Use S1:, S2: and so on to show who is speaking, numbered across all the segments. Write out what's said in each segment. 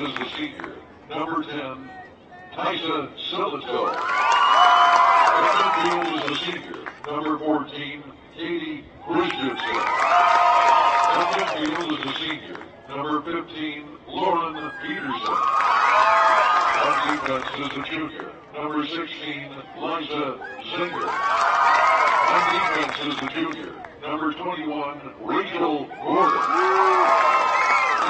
S1: is the senior. Number 10, Tysa Silverstone. In midfield is the senior. Number 14, Katie Christensen. In midfield is the senior. Number 15, Lauren Peterson. On defense is the junior. Number 16, Liza Zinger. On defense is the junior. Number 21, Rachel Gordon.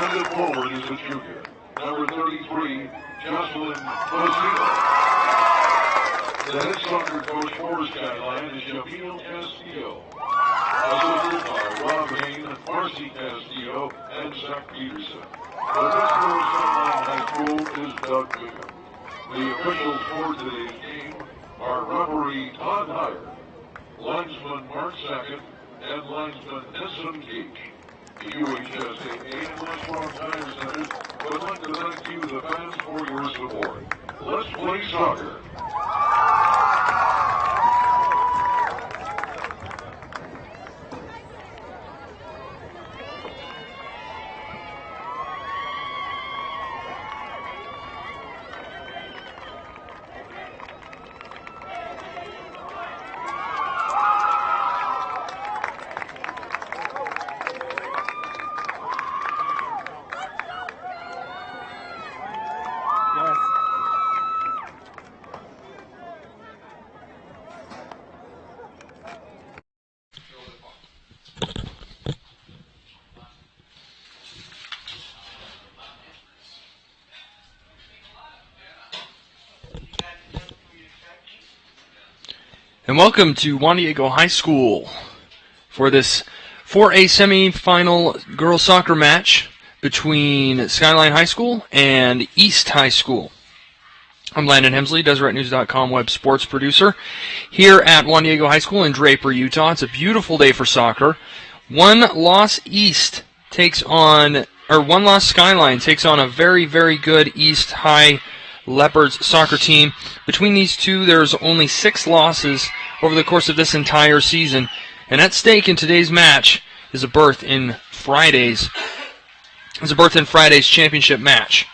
S1: And at forward is the junior. Number 33, Jocelyn Messina. The head soccer coach for Skyline is Jamil Castillo. Assisted by Rob Hain, Marcy Castillo, and Zach Peterson. The head coach Skyline High School is Doug Bingham. The officials for today's game are referee Todd Heyer, linesman Mark Sackett, and linesman Essen Gage. The UHSAA and Westlawn Tire Centers would like to thank you, the fans, for your support. Let's play soccer.
S2: And welcome to Juan Diego High School for this 4A semifinal girls soccer match between Skyline High School and East High School. I'm Landon Hemsley, DeseretNews.com web sports producer here at Juan Diego High School in Draper, Utah. It's a beautiful day for soccer. One loss Skyline takes on a very, very good East High Leopards soccer team. Between these two, there's only 6 losses over the course of this entire season. And at stake in today's match is a berth in Friday's championship match.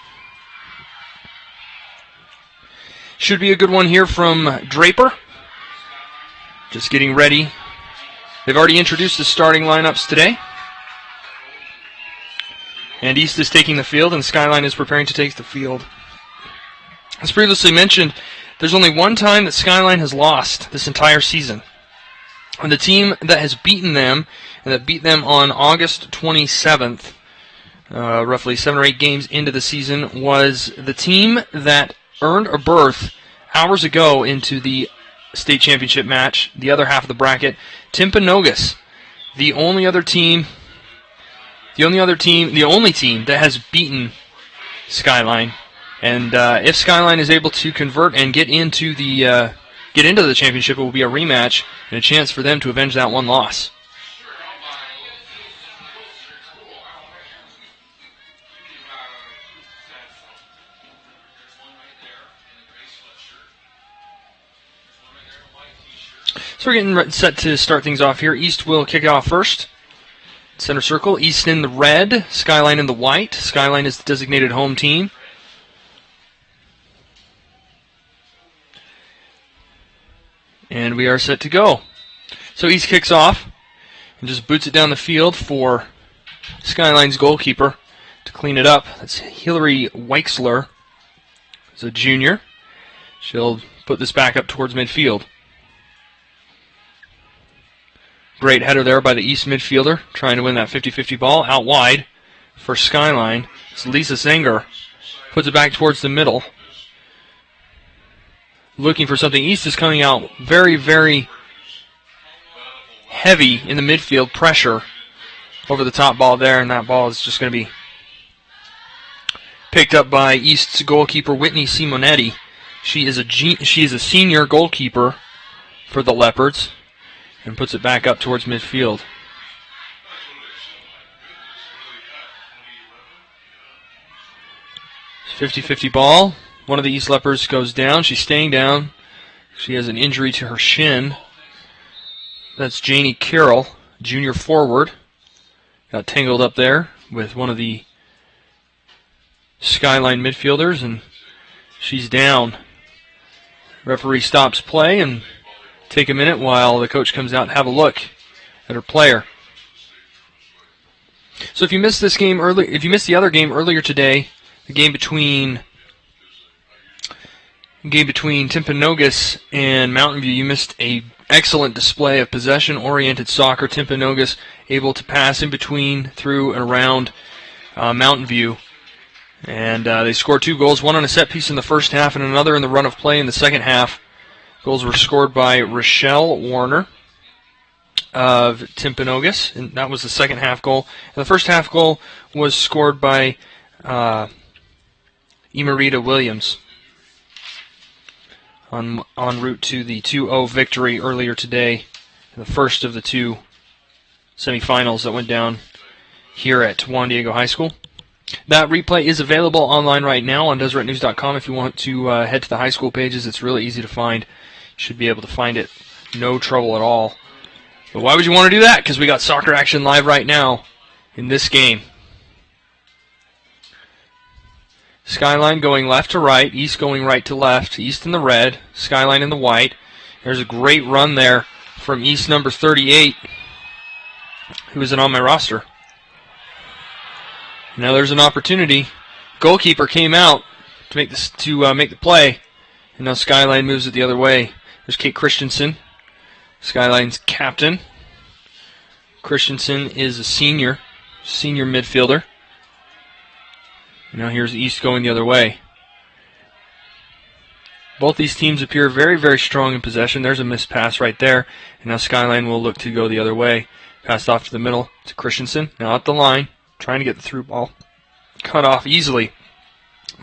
S2: Should be a good one here from Draper. Just getting ready. They've already introduced the starting lineups today. And East is taking the field, and Skyline is preparing to take the field. As previously mentioned, there's only one time that Skyline has lost this entire season. And the team that has beaten them, and that beat them on August 27th, roughly 7 or 8 games into the season, was the team that earned a berth hours ago into the state championship match, the other half of the bracket, Timpanogos, the only team that has beaten Skyline. And if Skyline is able to convert and get into the championship, it will be a rematch and a chance for them to avenge that one loss. So we're getting set to start things off here. East will kick it off first. Center circle, East in the red, Skyline in the white. Skyline is the designated home team. And we are set to go. So East kicks off and just boots it down the field for Skyline's goalkeeper to clean it up. That's Hillary Weixler. It's a junior. She'll put this back up towards midfield. Great header there by the East midfielder, trying to win that 50-50 ball out wide for Skyline. It's Lisa Zenger. Puts it back towards the middle. Looking for something. East is coming out very, very heavy in the midfield. Pressure over the top ball there, and that ball is just going to be picked up by East's goalkeeper, Whitney Simonetti. She is a senior goalkeeper for the Leopards, and puts it back up towards midfield. It's 50-50 ball. One of the East Leopards goes down. She's staying down. She has an injury to her shin. That's Janie Carroll, junior forward. Got tangled up there with one of the Skyline midfielders, and she's down. Referee stops play and take a minute while the coach comes out and have a look at her player. So if you missed this game if you missed the other game earlier today, the game between Timpanogos and Mountain View, you missed a excellent display of possession-oriented soccer. Timpanogos able to pass in between, through, and around Mountain View. And they scored 2 goals, one on a set piece in the first half and another in the run of play in the second half. Goals were scored by Rochelle Warner of Timpanogos, and that was the second half goal. And the first half goal was scored by Emerita Williams en route to the 2-0 victory earlier today, the first of the 2 semifinals that went down here at Juan Diego High School. That replay is available online right now on DeseretNews.com. If you want to head to the high school pages, it's really easy to find. You should be able to find it, no trouble at all. But why would you want to do that? Because we got soccer action live right now in this game. Skyline going left to right, East going right to left, East in the red, Skyline in the white. There's a great run there from East number 38, who isn't on my roster. Now there's an opportunity. Goalkeeper came out to make the play, and now Skyline moves it the other way. There's Kate Christensen, Skyline's captain. Christensen is a senior midfielder. And now here's East going the other way. Both these teams appear very, very strong in possession. There's a missed pass right there, and now Skyline will look to go the other way. Passed off to the middle to Christensen. Now at the line, trying to get the through ball. Cut off easily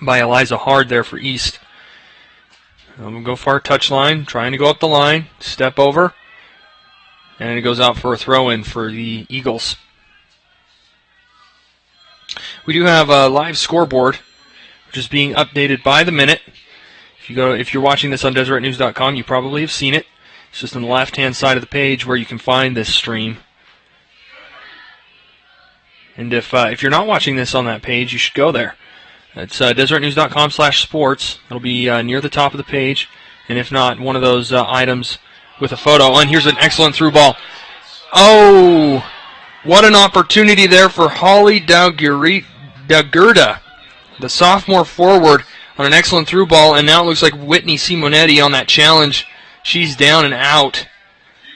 S2: by Eliza Hard there for East. We'll go far touchline, trying to go up the line, step over, and it goes out for a throw-in for the Eagles. We do have a live scoreboard, which is being updated by the minute. If you're watching this on DeseretNews.com, you probably have seen it. It's just on the left-hand side of the page where you can find this stream. And if you're not watching this on that page, you should go there. It's DeseretNews.com/sports. It'll be near the top of the page. And if not, one of those items with a photo. And here's an excellent through ball. Oh, what an opportunity there for Holly Daugurda, the sophomore forward, on an excellent through ball. And now it looks like Whitney Simonetti on that challenge. She's down and out.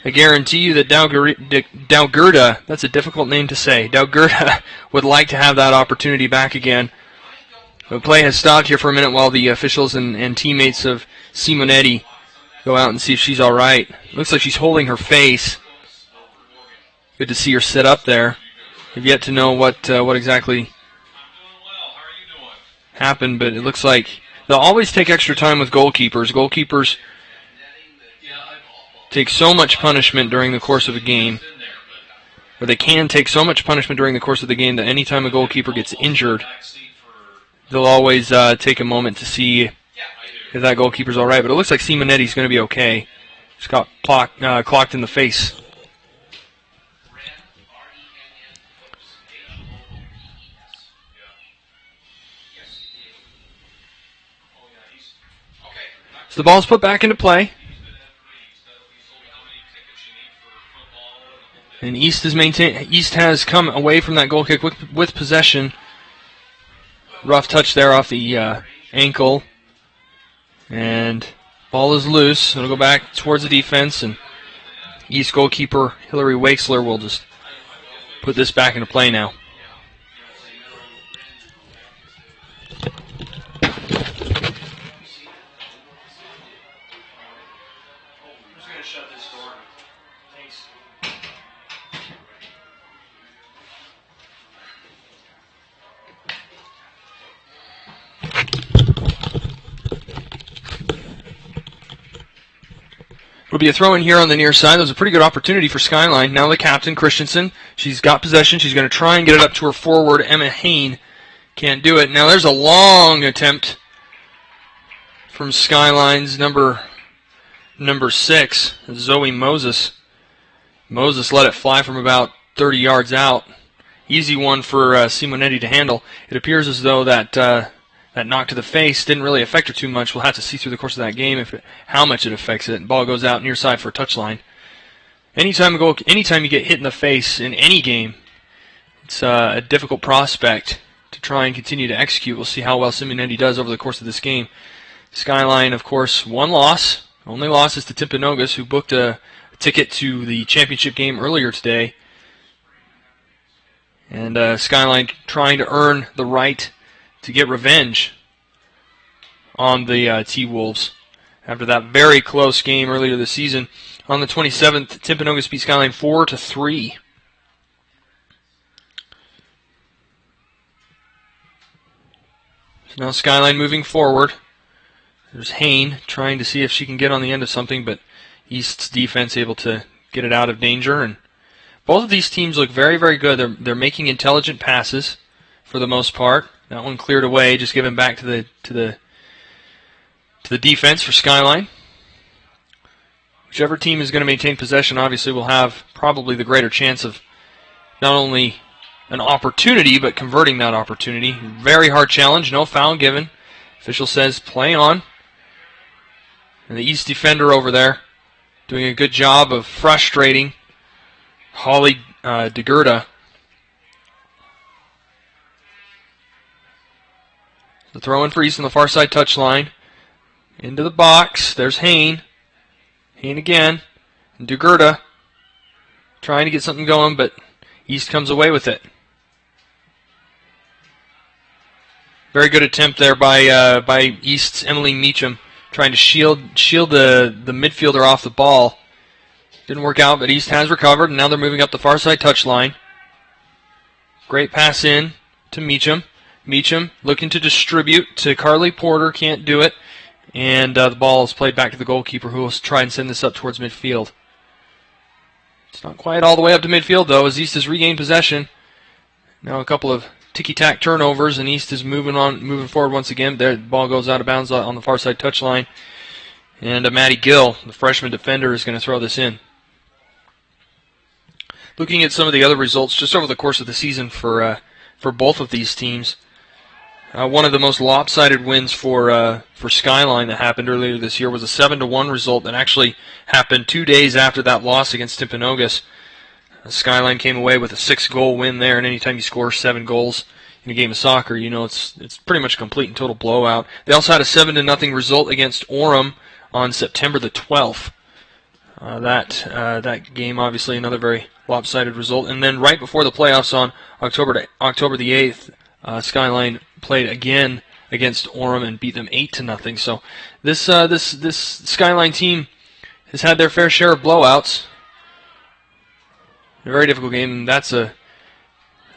S2: I guarantee you that Daugurda, that's a difficult name to say, Daugurda would like to have that opportunity back again. The play has stopped here for a minute while the officials and teammates of Simonetti go out and see if she's all right. Looks like she's holding her face. Good to see her sit up there. I've yet to know what exactly happened, but it looks like they'll always take extra time with goalkeepers. Goalkeepers take so much punishment during the course of a game, or they can take so much punishment during the course of the game that anytime a goalkeeper gets injured, they'll always take a moment to see if that goalkeeper's all right. But it looks like Simonetti's going to be okay. Just got clocked in the face. So the ball's put back into play. And East has come away from that goal kick with possession. Rough touch there off the ankle. And ball is loose. It'll go back towards the defense, and East goalkeeper Hillary Weixler will just put this back into play now. It'll be a throw in here on the near side. That was a pretty good opportunity for Skyline. Now the captain, Christensen. She's got possession. She's going to try and get it up to her forward, Emma Hain. Can't do it. Now there's a long attempt from Skyline's number 6, Zoe Moses. Moses let it fly from about 30 yards out. easy one for Simonetti to handle. It appears as though that that knock to the face didn't really affect her too much. We'll have to see through the course of that game how much it affects it. Ball goes out near side for a touchline. Anytime you get hit in the face in any game, it's a difficult prospect to try and continue to execute. We'll see how well Simonetti does over the course of this game. Skyline, of course, one loss. Only loss is to Timpanogos, who booked a ticket to the championship game earlier today. And Skyline trying to earn the right to get revenge on the T-Wolves after that very close game earlier this season. On the 27th, Timpanogos beat Skyline 4-3. So now Skyline moving forward. There's Hain trying to see if she can get on the end of something, but East's defense able to get it out of danger. And both of these teams look very, very good. They're making intelligent passes for the most part. That one cleared away, just given back to the defense for Skyline. Whichever team is going to maintain possession, obviously, will have probably the greater chance of not only an opportunity, but converting that opportunity. Very hard challenge, no foul given. Official says play on. And the East defender over there doing a good job of frustrating Holly DeGurda. The throw in for East on the far side touchline. Into the box. There's Hain. Hain again. And DeGurda trying to get something going, but East comes away with it. Very good attempt there by East's Emily Meacham, trying to shield the midfielder off the ball. Didn't work out, but East has recovered, and now they're moving up the far side touchline. Great pass in to Meacham. Meacham looking to distribute to Carly Porter, can't do it. And the ball is played back to the goalkeeper, who will try and send this up towards midfield. It's not quite all the way up to midfield, though, as East has regained possession. Now a couple of ticky-tack turnovers, and East is moving forward once again. There, the ball goes out of bounds on the far side touchline. And Maddie Gill, the freshman defender, is going to throw this in. Looking at some of the other results just over the course of the season for both of these teams, one of the most lopsided wins for Skyline that happened earlier this year was a 7-1 result that actually happened 2 days after that loss against Timpanogos. Skyline came away with a 6-goal win there, and anytime you score 7 goals in a game of soccer, you know it's pretty much a complete and total blowout. They also had a 7-0 result against Orem on September the 12th. That game, obviously, another very lopsided result. And then right before the playoffs on October the 8th, Skyline played again against Orem and beat them 8-0. So this Skyline team has had their fair share of blowouts. A very difficult game, and that's a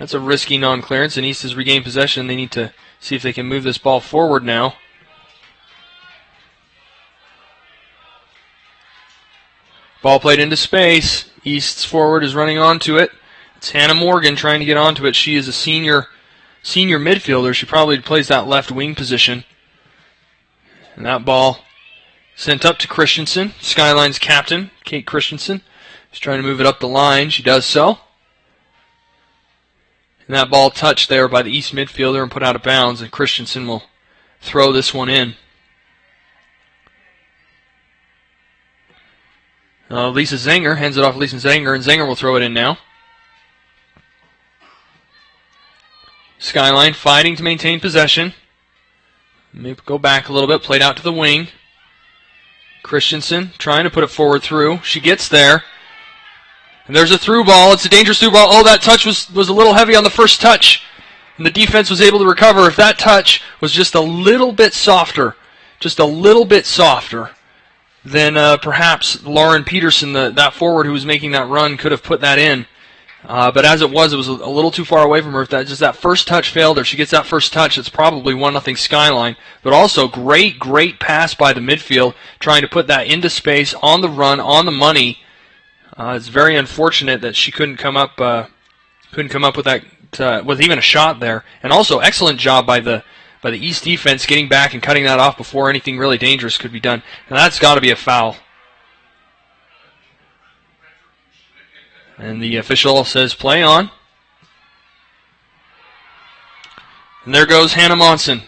S2: risky non-clearance, and East has regained possession. They need to see if they can move this ball forward now. Ball played into space. East's forward is running onto it. It's Hannah Morgan trying to get onto it. She is a senior midfielder. She probably plays that left wing position. And that ball sent up to Christensen, Skyline's captain, Kate Christensen. She's trying to move it up the line. She does so. And that ball touched there by the East midfielder and put out of bounds, and Christensen will throw this one in. Lisa Zenger hands it off to Lisa Zenger, and Zenger will throw it in now. Skyline fighting to maintain possession. Maybe go back a little bit, played out to the wing. Christensen trying to put it forward through. She gets there. And there's a through ball. It's a dangerous through ball. Oh, that touch was a little heavy on the first touch. And the defense was able to recover. If that touch was just a little bit softer, then perhaps Lauren Peterson, that forward who was making that run, could have put that in. But as it was a little too far away from her. If that first touch failed her, she gets that first touch, it's probably 1-0 Skyline. But also great pass by the midfield, trying to put that into space, on the run, on the money. It's very unfortunate that she couldn't come up with that, with even a shot there. And also excellent job by the East defense getting back and cutting that off before anything really dangerous could be done. And that's got to be a foul. And the official says play on. And there goes Hannah Monson.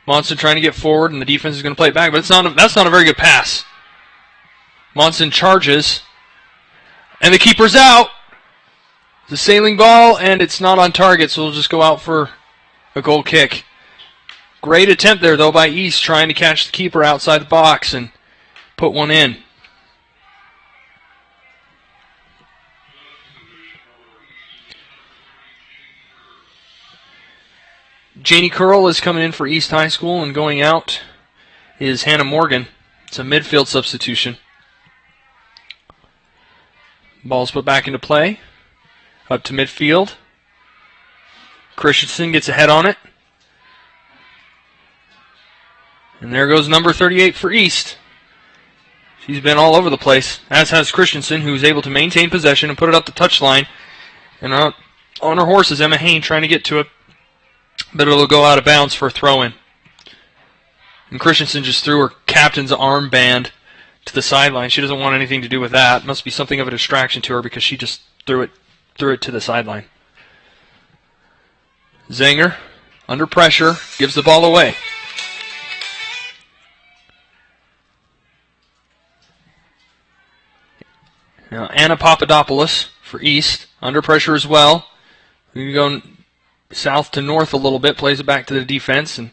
S2: Monson trying to get forward, and the defense is going to play it back, but that's not a very good pass. Monson charges, and the keeper's out. It's a sailing ball, and it's not on target, so we'll just go out for a goal kick. Great attempt there, though, by East, trying to catch the keeper outside the box and put one in. Janie Curl is coming in for East High School, and going out is Hannah Morgan. It's a midfield substitution. Ball's put back into play. Up to midfield. Christensen gets ahead on it. And there goes number 38 for East. She's been all over the place, as has Christensen, who's able to maintain possession and put it up the touchline. And on her horse is Emma Hain trying to get to it, but it'll go out of bounds for a throw-in. And Christensen just threw her captain's armband to the sideline. She doesn't want anything to do with that. It must be something of a distraction to her because she just threw it to the sideline. Zanger, under pressure, gives the ball away. Now Anna Papadopoulos for East, under pressure as well. We go south to north a little bit, plays it back to the defense, and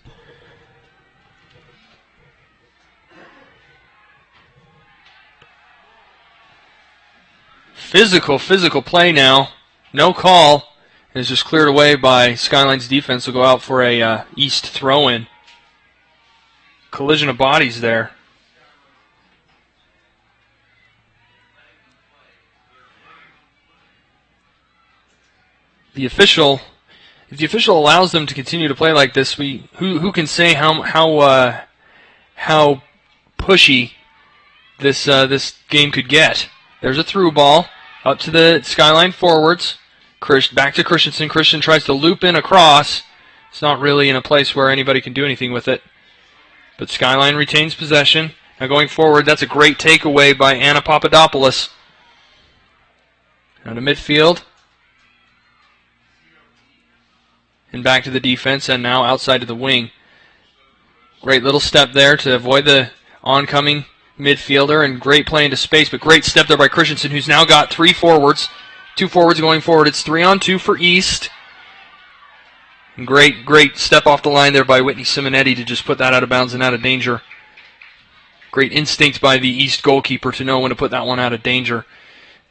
S2: physical play now. No call. It's just cleared away by Skyline's defense. Will go out for a East throw-in. Collision of bodies there. If the official allows them to continue to play like this, who can say how pushy this game could get? There's a through ball up to the Skyline forwards. Back to Christensen. Christian tries to loop in across. It's not really in a place where anybody can do anything with it. But Skyline retains possession. Now going forward, that's a great takeaway by Anna Papadopoulos. Now to midfield. And back to the defense, and now outside to the wing. Great little step there to avoid the oncoming midfielder, and great play into space, but great step there by Christensen, who's now got three forwards. Two forwards going forward. It's 3-on-2 for East. And great step off the line there by Whitney Simonetti to just put that out of bounds and out of danger. Great instinct by the East goalkeeper to know when to put that one out of danger.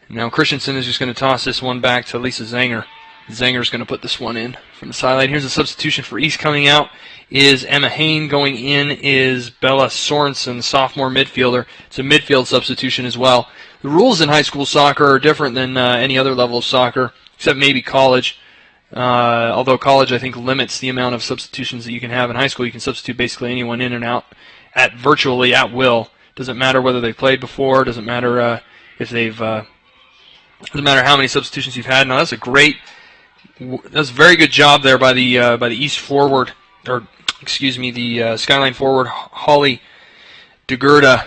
S2: And now Christensen is just going to toss this one back to Lisa Zanger. Zanger's going to put this one in from the sideline. Here's a substitution for East. Coming out is Emma Hain. Going in is Bella Sorensen, sophomore midfielder. It's a midfield substitution as well. The rules in high school soccer are different than any other level of soccer, except maybe college. Although college, I think, limits the amount of substitutions that you can have. In high school, you can substitute basically anyone in and out virtually at will. Doesn't matter whether they've played before. Doesn't matter if they've. Doesn't matter how many substitutions you've had. Now that's a very good job there by the East forward, or excuse me, the Skyline forward, Holly DeGurda,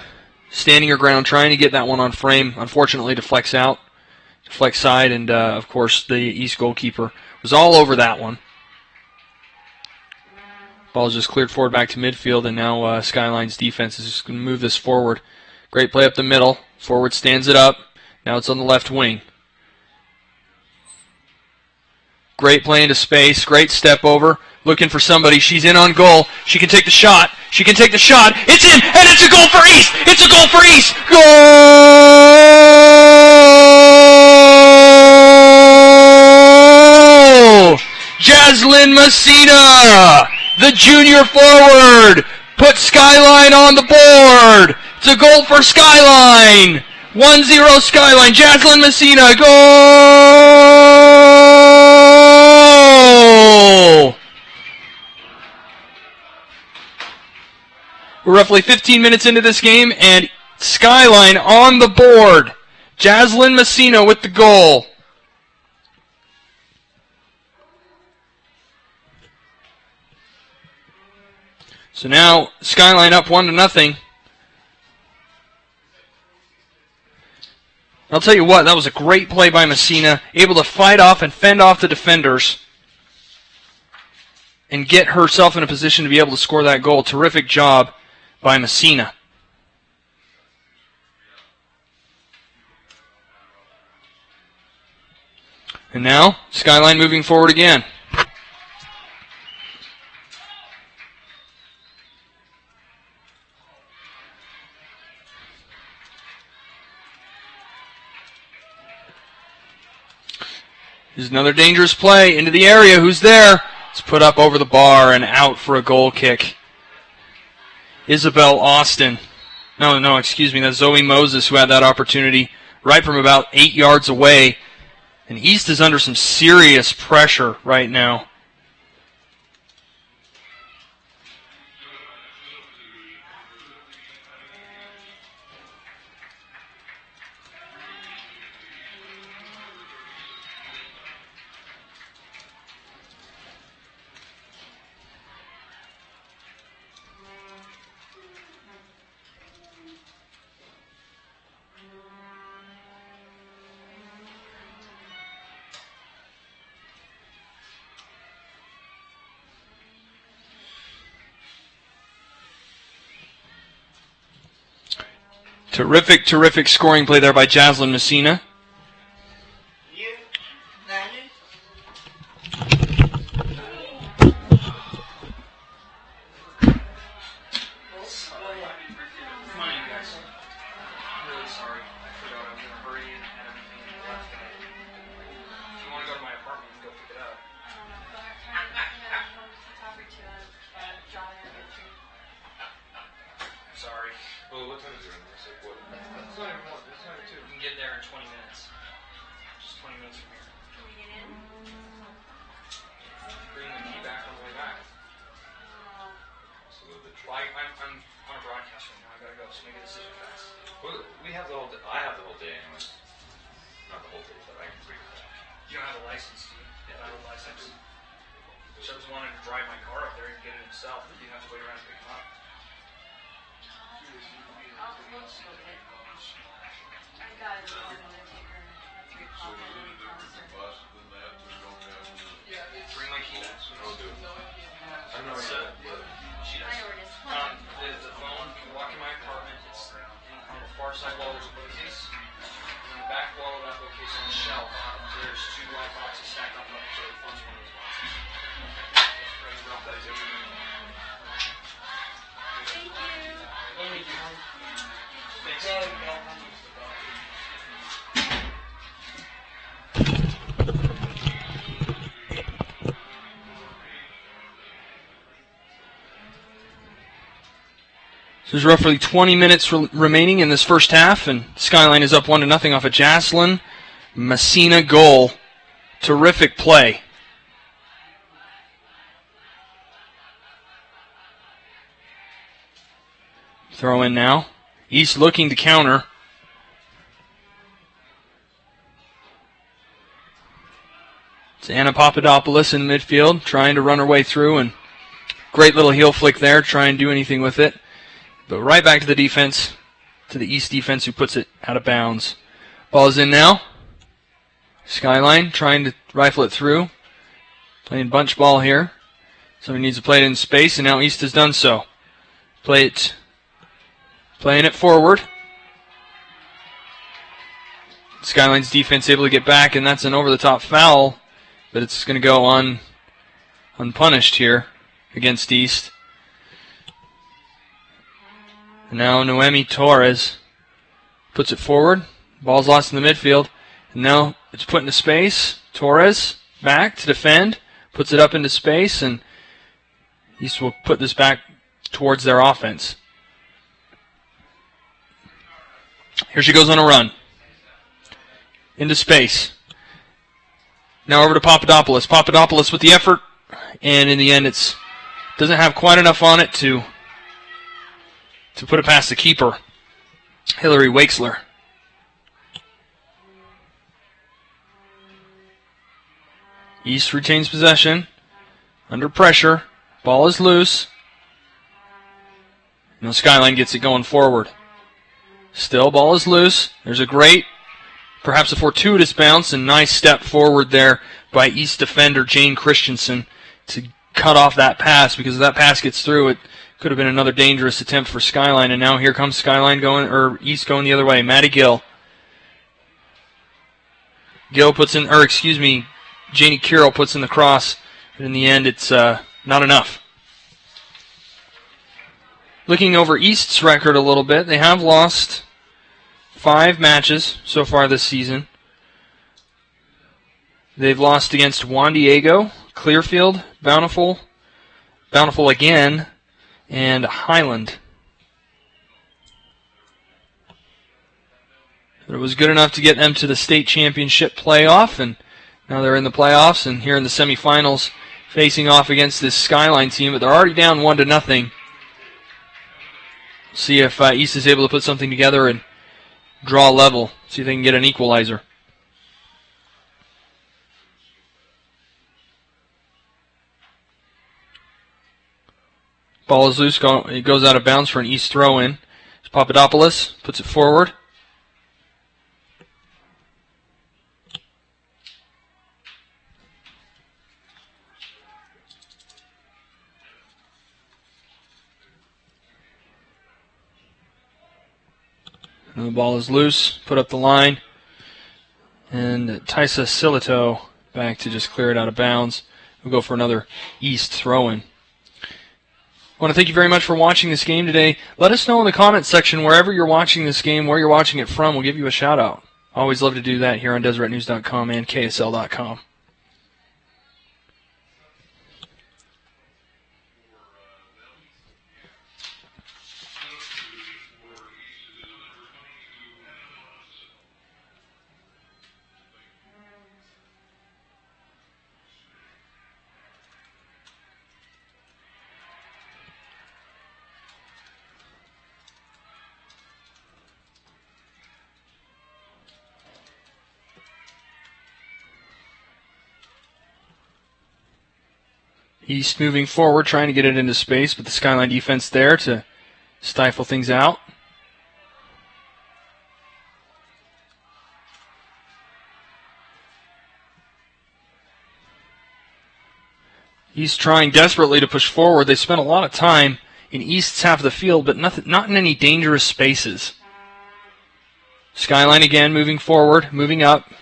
S2: standing her ground, trying to get that one on frame. Unfortunately, deflects side, and of course the East goalkeeper was all over that one. Ball's just cleared forward back to midfield, and now Skyline's defense is just going to move this forward. Great play up the middle. Forward stands it up. Now it's on the left wing. Great play into space. Great step over. Looking for somebody. She's in on goal. She can take the shot. It's in, and it's a goal for East. It's a goal for East. Goal! Jaslyn Messina, the junior forward, puts Skyline on the board. It's a goal for Skyline. 1-0 Skyline. Jaslyn Messina, goal! We're roughly 15 minutes into this game, and Skyline on the board. Jaslyn Messina with the goal. So now Skyline up 1-0. I'll tell you what, that was a great play by Messina, able to fight off and fend off the defenders. and get herself in a position to be able to score that goal. Terrific job by Messina. And now, Skyline moving forward again. Here's another dangerous play into the area. Who's there? It's put up over the bar and out for a goal kick. Isabel Austin. No, excuse me. That's Zoe Moses who had that opportunity right from about 8 yards away. And East is under some serious pressure right now. Terrific scoring play there by Jaslyn Messina. There's roughly 20 minutes remaining in this first half, and Skyline is up 1-0 off a Jaslyn Messina goal. Terrific play. Throw in now. East looking to counter. It's Anna Papadopoulos in midfield, trying to run her way through, and great little heel flick there, try and do anything with it. But right back to the defense, to the East defense, who puts it out of bounds. Ball is in now. Skyline trying to rifle it through. Playing bunch ball here. Somebody needs to play it in space, and now East has done so. Playing it forward. Skyline's defense able to get back, and that's an over-the-top foul, but it's going to go unpunished here against East. And now Noemi Torres puts it forward. Ball's lost in the midfield. And now it's put into space. Torres back to defend. Puts it up into space, and East will put this back towards their offense. Here she goes on a run. Into space. Now over to Papadopoulos. Papadopoulos with the effort, and in the end it doesn't have quite enough on it to put it past the keeper, Hillary Wakesler. East retains possession. Under pressure. Ball is loose. Now Skyline gets it going forward. Still, ball is loose. There's a great, perhaps a fortuitous bounce, and nice step forward there by East defender Jane Christensen to cut off that pass, because if that pass gets through, it could have been another dangerous attempt for Skyline. And now here comes Skyline going, or East going the other way. Maddie Gill. Janie Carroll puts in the cross, but in the end, it's not enough. Looking over East's record a little bit, they have lost 5 matches so far this season. They've lost against Juan Diego, Clearfield, Bountiful again, and Highland. But it was good enough to get them to the state championship playoff, and now they're in the playoffs and here in the semifinals facing off against this Skyline team, but they're already down 1-0. See if East is able to put something together and draw level. See if they can get an equalizer. Ball is loose. It goes out of bounds for an East throw-in. Papadopoulos puts it forward. And the ball is loose, put up the line, and Tysa Silito back to just clear it out of bounds. We'll go for another East throw-in. I want to thank you very much for watching this game today. Let us know in the comments section wherever you're watching this game, where you're watching it from. We'll give you a shout-out. Always love to do that here on DeseretNews.com and KSL.com. East moving forward, trying to get it into space, but the Skyline defense there to stifle things out. East trying desperately to push forward. They spent a lot of time in East's half of the field, but not in any dangerous spaces. Skyline again moving forward, moving up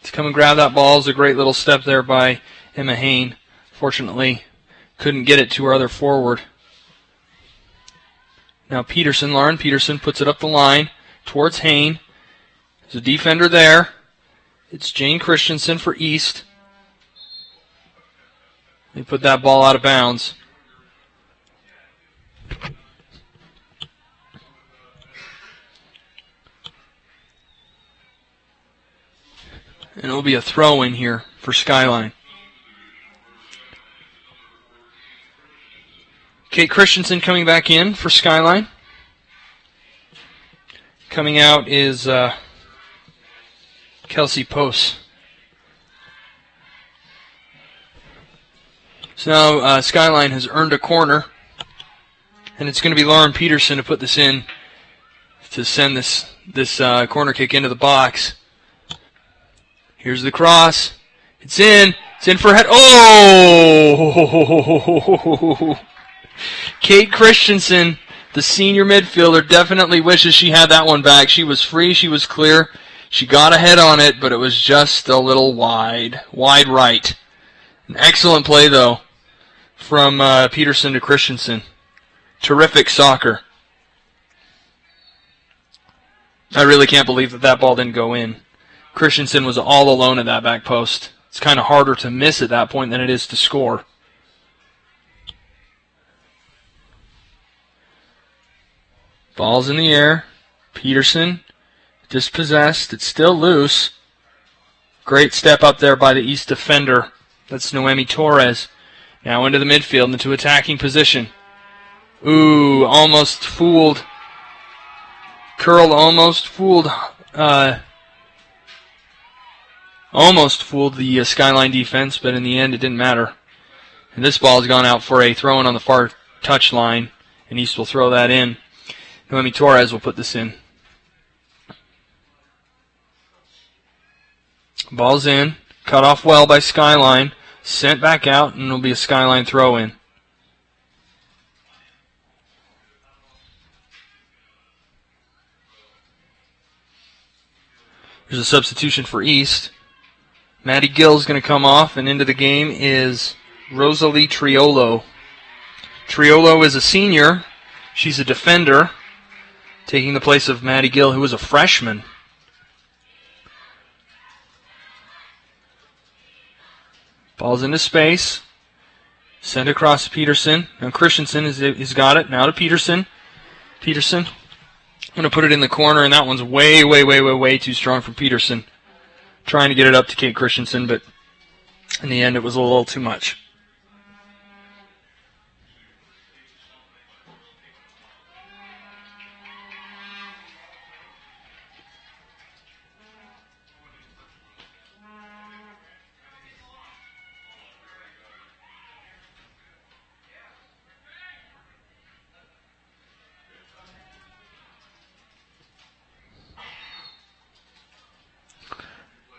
S2: to come and grab that ball. It's a great little step there by Emma Hain. Fortunately, couldn't get it to her other forward. Now Lauren Peterson puts it up the line towards Hain. There's a defender there. It's Jane Christensen for East. They put that ball out of bounds. And it'll be a throw in here for Skyline. Kate Christensen coming back in for Skyline. Coming out is Kelsey Post. So now Skyline has earned a corner, and it's going to be Lauren Peterson to put this in to send this corner kick into the box. Here's the cross. It's in. It's in for a head. Oh! Kate Christensen, the senior midfielder, definitely wishes she had that one back. She was free. She was clear. She got a head on it, but it was just a little wide. Wide right. An excellent play, though, from Peterson to Christensen. Terrific soccer. I really can't believe that ball didn't go in. Christensen was all alone at that back post. It's kind of harder to miss at that point than it is to score. Ball's in the air. Peterson dispossessed. It's still loose. Great step up there by the East defender. That's Noemi Torres. Now into the midfield, into attacking position. Ooh, almost fooled. Curl almost fooled the Skyline defense, but in the end it didn't matter. And this ball has gone out for a throw-in on the far touch line, and East will throw that in. Noemi Torres will put this in. Ball's in. Cut off well by Skyline. Sent back out, and it'll be a Skyline throw-in. There's a substitution for East. Maddie Gill's going to come off, and into the game is Rosalie Triolo. Triolo is a senior. She's a defender, taking the place of Maddie Gill, who is a freshman. Ball's into space. Sent across to Peterson. Now Christensen has got it. Now to Peterson. Peterson. I'm going to put it in the corner, and that one's way too strong for Peterson. Trying to get it up to Kate Christensen, but in the end it was a little too much.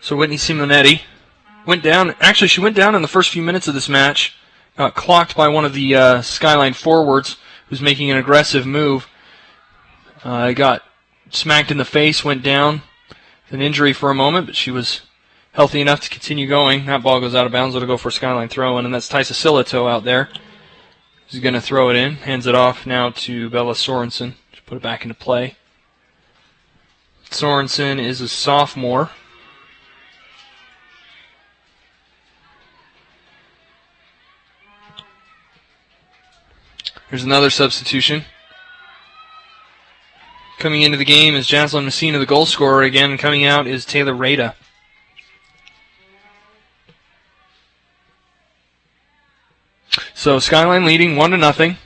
S2: So Whitney Simonetti went down. Actually, she went down in the first few minutes of this match. Got clocked by one of the Skyline forwards who's making an aggressive move. Got smacked in the face, went down. An injury for a moment, but she was healthy enough to continue going. That ball goes out of bounds. It'll go for a Skyline throw-in, and that's Tysa Silito out there. She's going to throw it in. Hands it off now to Bella Sorensen to put it back into play. Sorensen is a sophomore. Here's another substitution. Coming into the game is Jaslyn Messina, the goal scorer again, and coming out is Taylor Rada. So Skyline leading 1-0.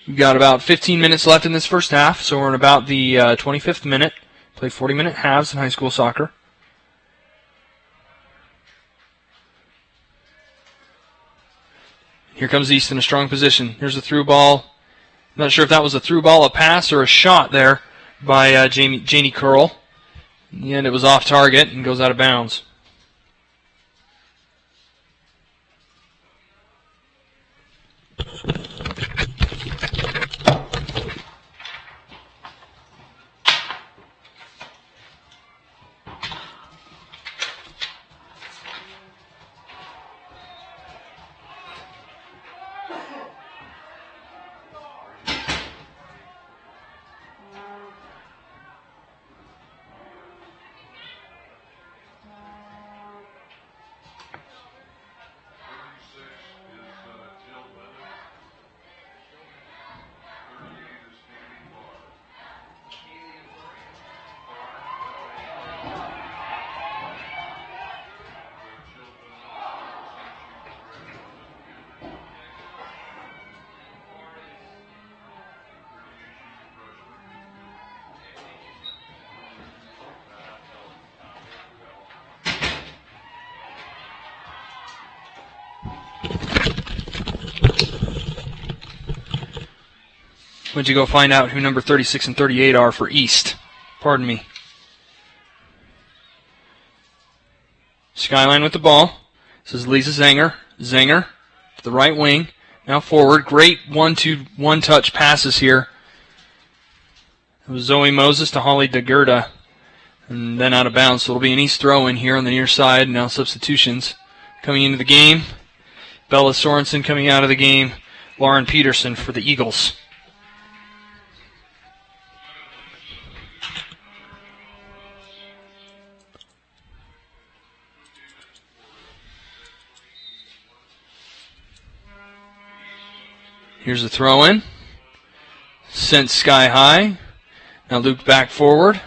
S2: We've got about 15 minutes left in this first half, so we're in about the 25th minute. Play 40-minute halves in high school soccer. Here comes East in a strong position. Here's a through ball. I'm not sure if that was a through ball, a pass, or a shot there by Janie Curl. In the end, it was off target and goes out of bounds. Went to go find out who number 36 and 38 are for East. Pardon me. Skyline with the ball. This is Lisa Zenger. Zenger to the right wing. Now forward. Great 1-2 one-touch passes here. It was Zoe Moses to Holly DeGurda. And then out of bounds. So it'll be an East throw-in here on the near side. Now substitutions coming into the game. Bella Sorensen coming out of the game. Lauren Peterson for the Eagles. Here's a throw-in. Sent sky high. Now looped back forward.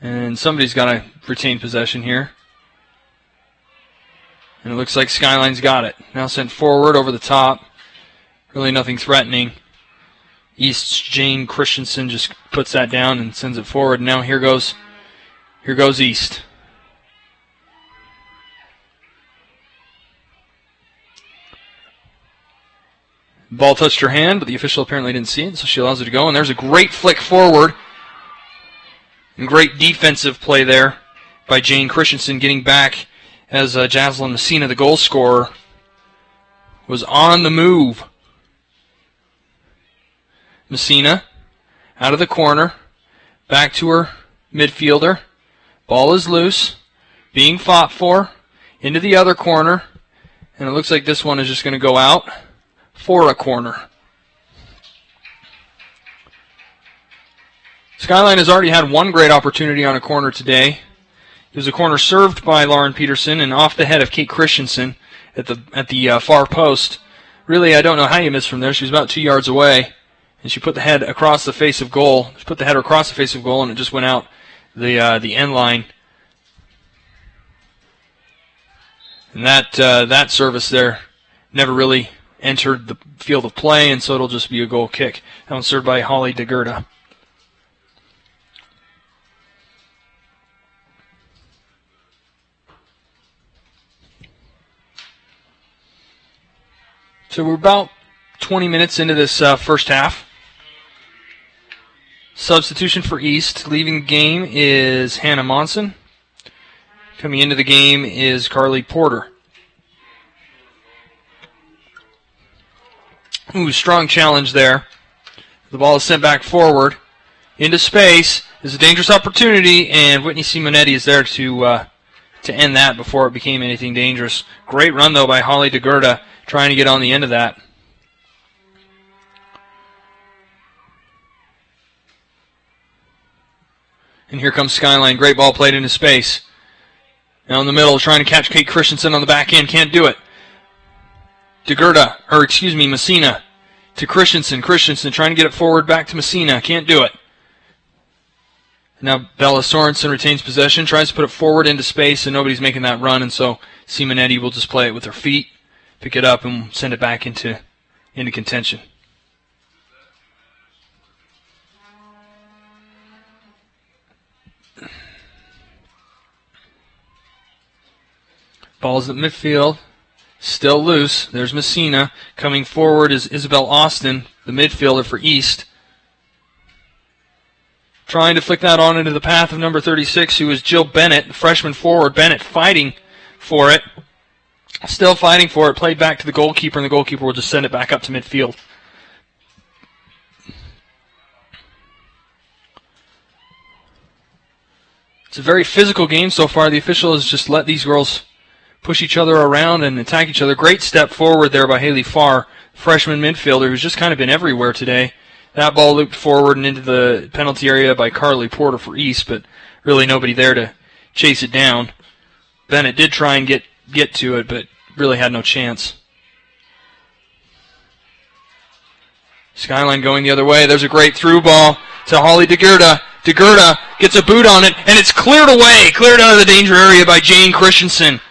S2: And somebody's got to retain possession here. And it looks like Skyline's got it. Now sent forward over the top. Really nothing threatening. East's Jane Christensen just puts that down and sends it forward. Now here goes East. Ball touched her hand, but the official apparently didn't see it, so she allows it to go. And there's a great flick forward. And great defensive play there by Jane Christensen, getting back as Jaslyn Messina, the goal scorer, was on the move. Messina out of the corner, back to her midfielder. Ball is loose, being fought for, into the other corner, and it looks like this one is just going to go out for a corner. Skyline has already had one great opportunity on a corner today. It was a corner served by Lauren Peterson and off the head of Kate Christensen at the far post. Really, I don't know how you missed from there. She was about 2 yards away, and she put the head across the face of goal. She put the header across the face of goal, and it just went out the end line. And that service there never really entered the field of play, and so it'll just be a goal kick. That one's served by Holly DeGurda. So we're about 20 minutes into this first half. Substitution for East. Leaving the game is Hannah Monson. Coming into the game is Carly Porter. Ooh, strong challenge there. The ball is sent back forward. Into space. There's a dangerous opportunity, and Whitney Simonetti is there to end that before it became anything dangerous. Great run, though, by Holly DeGurda, trying to get on the end of that. And here comes Skyline. Great ball played into space. Now in the middle, trying to catch Kate Christensen on the back end. Can't do it. Messina to Christensen. Christensen trying to get it forward back to Messina. Can't do it. Now Bella Sorensen retains possession. Tries to put it forward into space, and nobody's making that run. And so Simonetti will just play it with her feet, pick it up, and send it back into contention. Ball's at midfield, still loose. There's Messina. Coming forward is Isabel Austin, the midfielder for East. Trying to flick that on into the path of number 36, who is Jill Bennett, the freshman forward. Bennett fighting for it. Still fighting for it. Played back to the goalkeeper, and the goalkeeper will just send it back up to midfield. It's a very physical game so far. The official has just let these girls push each other around and attack each other. Great step forward there by Haley Farr, freshman midfielder, who's just kind of been everywhere today. That ball looped forward and into the penalty area by Carly Porter for East, but really nobody there to chase it down. Bennett did try and get to it, but really had no chance. Skyline going the other way. There's a great through ball to Holly DeGurda. DeGurda gets a boot on it, and it's cleared away, cleared out of the danger area by Jane Christensen.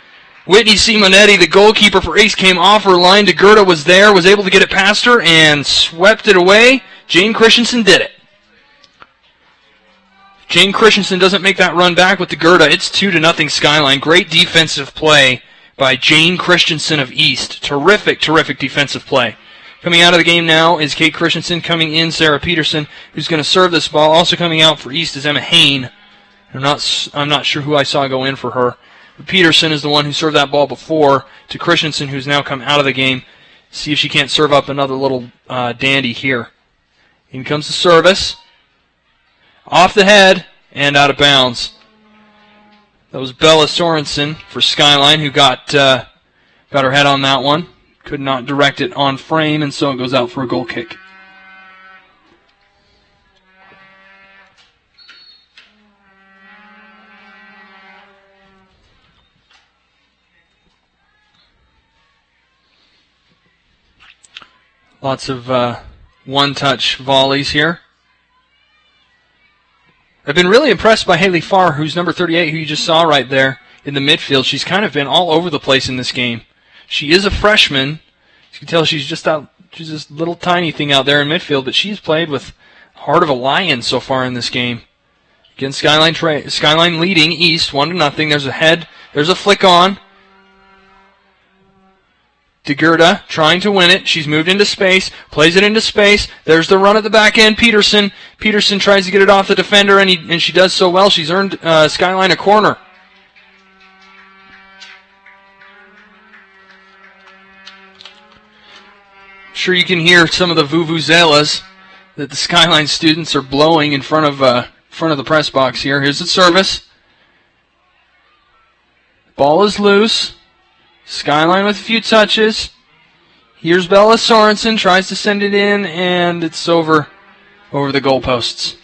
S2: Whitney Simonetti, the goalkeeper for East, came off her line. DeGurda was there, was able to get it past her, and swept it away. Jane Christensen did it. Jane Christensen doesn't make that run back with DeGurda. It's 2-0 Skyline. Great defensive play by Jane Christensen of East. Terrific, terrific defensive play. Coming out of the game now is Kate Christensen. Coming in, Sarah Peterson, who's going to serve this ball. Also coming out for East is Emma Hain. I'm not sure who I saw go in for her. But Peterson is the one who served that ball before to Christensen, who's now come out of the game. See if she can't serve up another little dandy here. In comes the service. Off the head and out of bounds. That was Bella Sorensen for Skyline, who got her head on that one. Could not direct it on frame, and so it goes out for a goal kick. Lots of one-touch volleys here. I've been really impressed by Haley Farr, who's number 38, who you just saw right there in the midfield. She's kind of been all over the place in this game. She is a freshman. You can tell she's just this little tiny thing out there in midfield, but she's played with heart of a lion so far in this game. Again, Skyline leading East 1-0. There's a head. There's a flick on. DeGurda trying to win it. She's moved into space, plays it into space. There's the run at the back end. Peterson tries to get it off the defender, and she does so well. She's earned Skyline a corner. sure you can hear some of the vuvuzelas that the Skyline students are blowing in front of the press box here. Here's the service. Ball is loose. Skyline with a few touches. Here's Bella Sorensen, tries to send it in, and it's over the goalposts.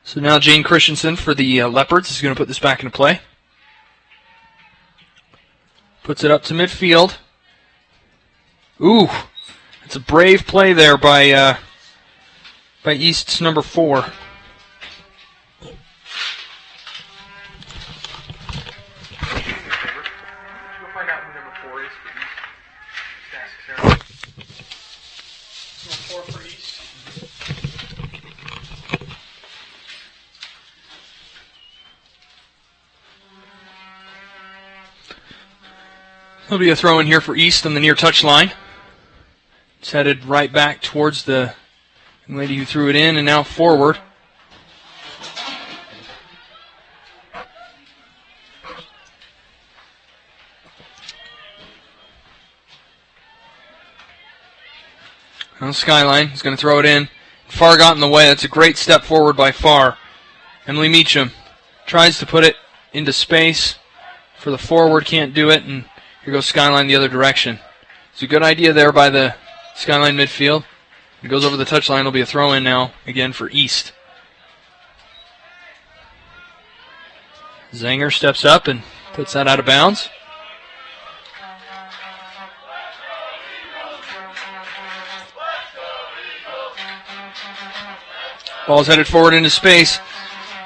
S2: So now Jane Christensen for the Leopards is going to put this back into play. Puts it up to midfield. Ooh, it's a brave play there by East's number 4. There'll be a throw in here for East on the near touch line. It's headed right back towards the lady who threw it in, and now forward. Now Skyline is going to throw it in. Farr got in the way. That's a great step forward by Farr. Emily Meacham tries to put it into space for the forward, can't do it, and here goes Skyline the other direction. It's a good idea there by the Skyline midfield. It goes over the touchline. It'll be a throw in now, again for East. Zanger steps up and puts that out of bounds. Ball's headed forward into space.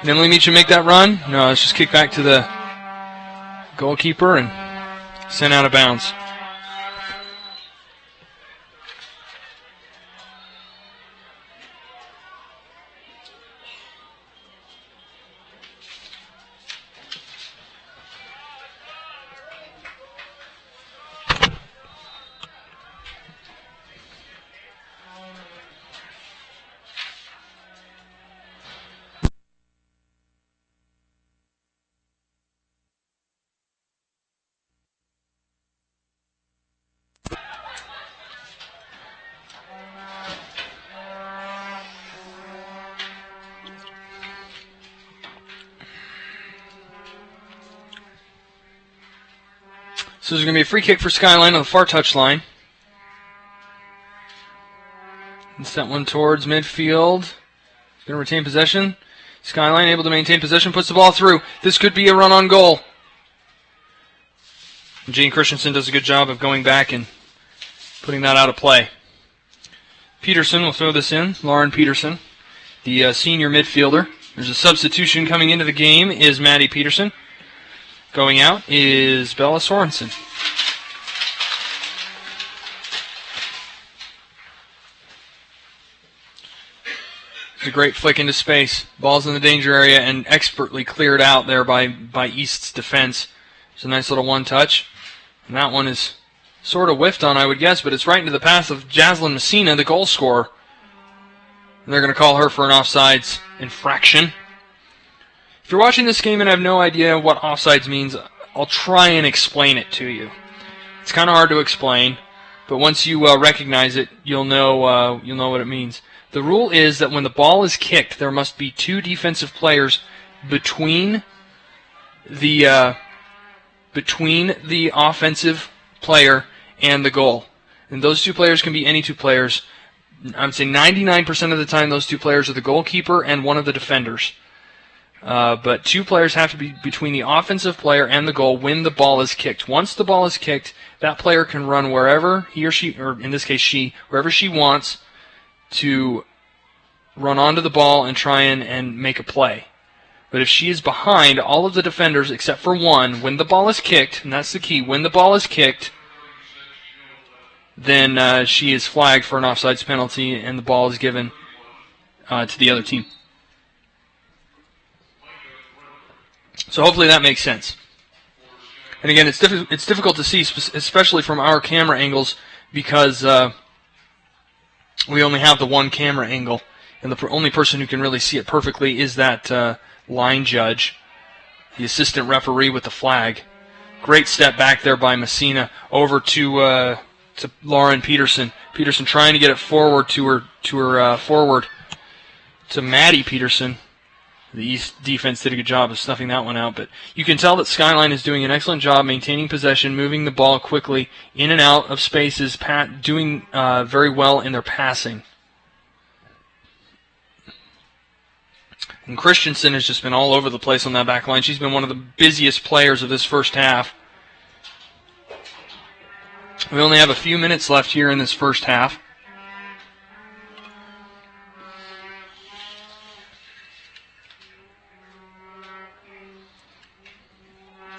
S2: Can Emily Meacham make that run? No, it's just kicked back to the goalkeeper and sent out of bounds. So there's going to be a free kick for Skyline on the far touchline. And sent one towards midfield. Going to retain possession. Skyline able to maintain possession, puts the ball through. This could be a run on goal. And Jane Christensen does a good job of going back and putting that out of play. Peterson will throw this in. Lauren Peterson, the senior midfielder. There's a substitution coming into the game is Maddie Peterson. Going out is Bella Sorensen. It's a great flick into space. Ball's in the danger area and expertly cleared out there by East's defense. It's a nice little one-touch. And that one is sort of whiffed on, I would guess, but it's right into the path of Jaslyn Messina, the goal scorer. And they're going to call her for an offsides infraction. If you're watching this game and have no idea what offsides means, I'll try and explain it to you. It's kind of hard to explain, but once you recognize it, you'll know what it means. The rule is that when the ball is kicked, there must be 2 defensive players between the offensive player and the goal, and those 2 players can be any 2 players. I'm saying 99% of the time, those 2 players are the goalkeeper and one of the defenders. But 2 players have to be between the offensive player and the goal when the ball is kicked. Once the ball is kicked, that player can run wherever he or she, or in this case she, wherever she wants to run onto the ball and try and make a play. But if she is behind all of the defenders except for one, when the ball is kicked, and that's the key, when the ball is kicked, then she is flagged for an offsides penalty and the ball is given to the other team. So hopefully that makes sense. And again, it's difficult to see, especially from our camera angles, because we only have the one camera angle, and the only person who can really see it perfectly is that line judge, the assistant referee with the flag. Great step back there by Messina over to Lauren Peterson. Peterson trying to get it forward to her forward to Maddie Peterson. The East defense did a good job of snuffing that one out, but you can tell that Skyline is doing an excellent job maintaining possession, moving the ball quickly in and out of spaces, doing very well in their passing. And Christensen has just been all over the place on that back line. She's been one of the busiest players of this first half. We only have a few minutes left here in this first half.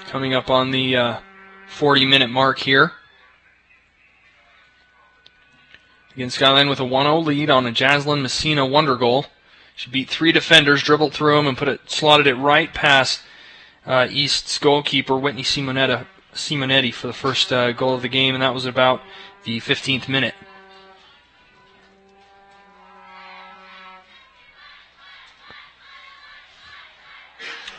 S2: Coming up on the 40-minute mark here. Again, Skyline with a 1-0 lead on a Jaslyn Messina wonder goal. She beat 3 defenders, dribbled through them, and slotted it right past East's goalkeeper, Whitney Simonetti, for the first goal of the game, and that was about the 15th minute.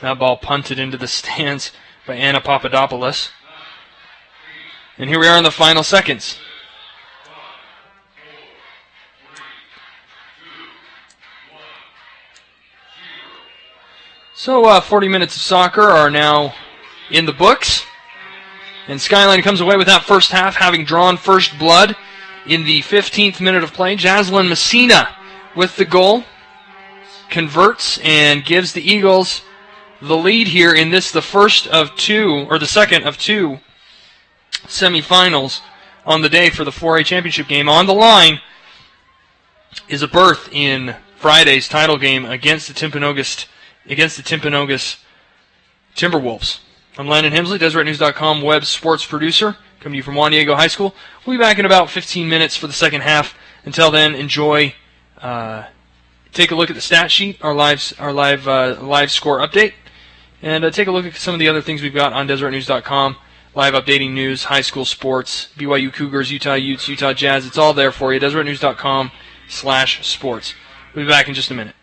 S2: That ball punted into the stands by Anna Papadopoulos. And here we are in the final seconds. So 40 minutes of soccer are now in the books. And Skyline comes away with that first half, having drawn first blood in the 15th minute of play. Jaslyn Messina with the goal converts and gives the Eagles the lead here in this, the second of two semifinals on the day for the 4A championship game. On the line is a berth in Friday's title game against the Timpanogos Timberwolves. I'm Landon Hemsley, DeseretNews.com web sports producer, coming to you from Juan Diego High School. We'll be back in about 15 minutes for the second half. Until then, enjoy. Take a look at the stat sheet, our live score update, and take a look at some of the other things we've got on DeseretNews.com. Live updating news, high school sports, BYU Cougars, Utah Utes, Utah Jazz. It's all there for you. DeseretNews.com/sports. We'll be back in just a minute.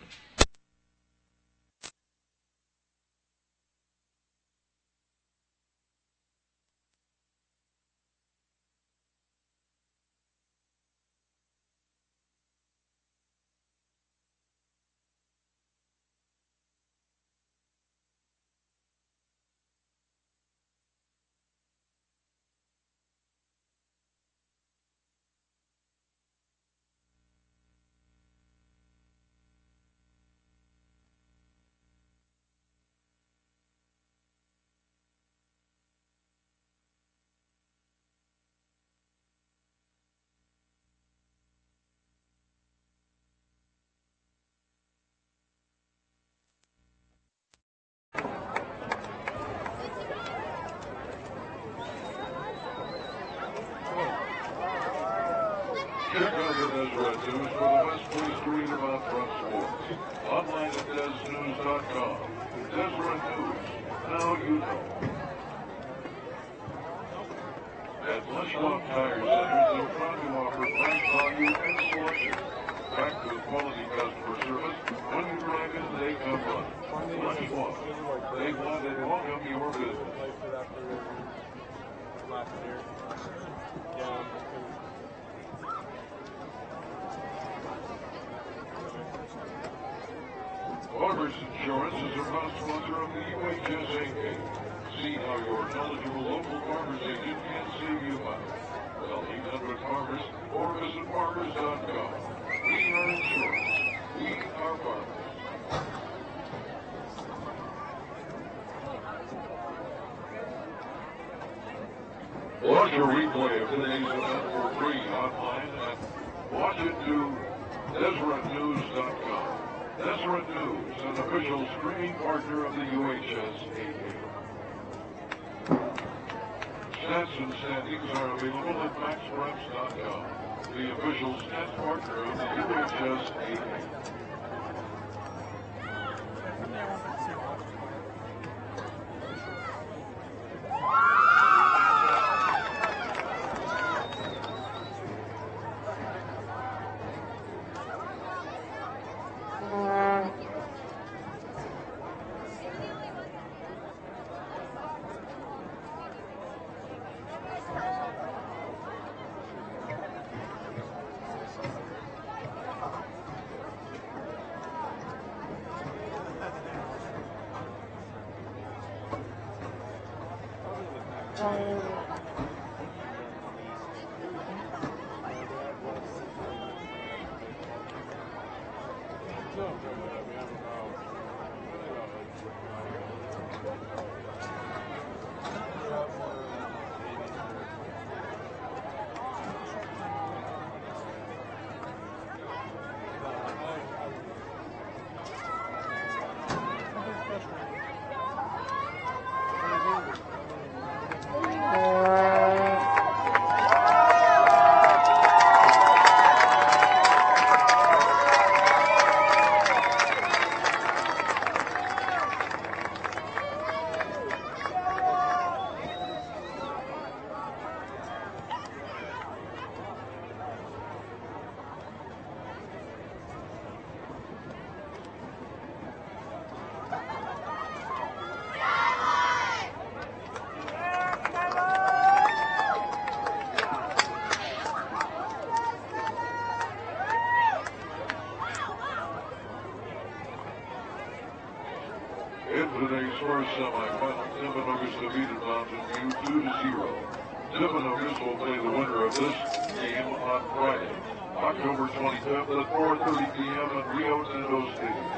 S1: Check out the Deseret News for the best place to read about front sports. Online at DesNews.com. Deseret News. Now you know. At Lunchlock Tire Centers, they're proud to offer price, value, and selection. Packed with quality customer service. When you drive in, they come running. Lunchlock. They want and welcome your business. Farmers Insurance is a proud sponsor of the UHSAA. See how your knowledgeable local farmers agent can save you money. Call 800 Farmers or visit farmers.com. We are insurance. We are farmers. Watch a replay of today's event for free online at WATCHit.DeseretNews.com. Deseret News, an official streaming partner of the UHSAA. Stats and standings are available at MaxPreps.com, the official stats partner of the UHSAA. In today's first semifinal, Timpanogos defeated Mountain View 2-0. Timpanogos will play the winner of this game on Friday, October 25th at 4:30 p.m. at Rio Tinto Stadium.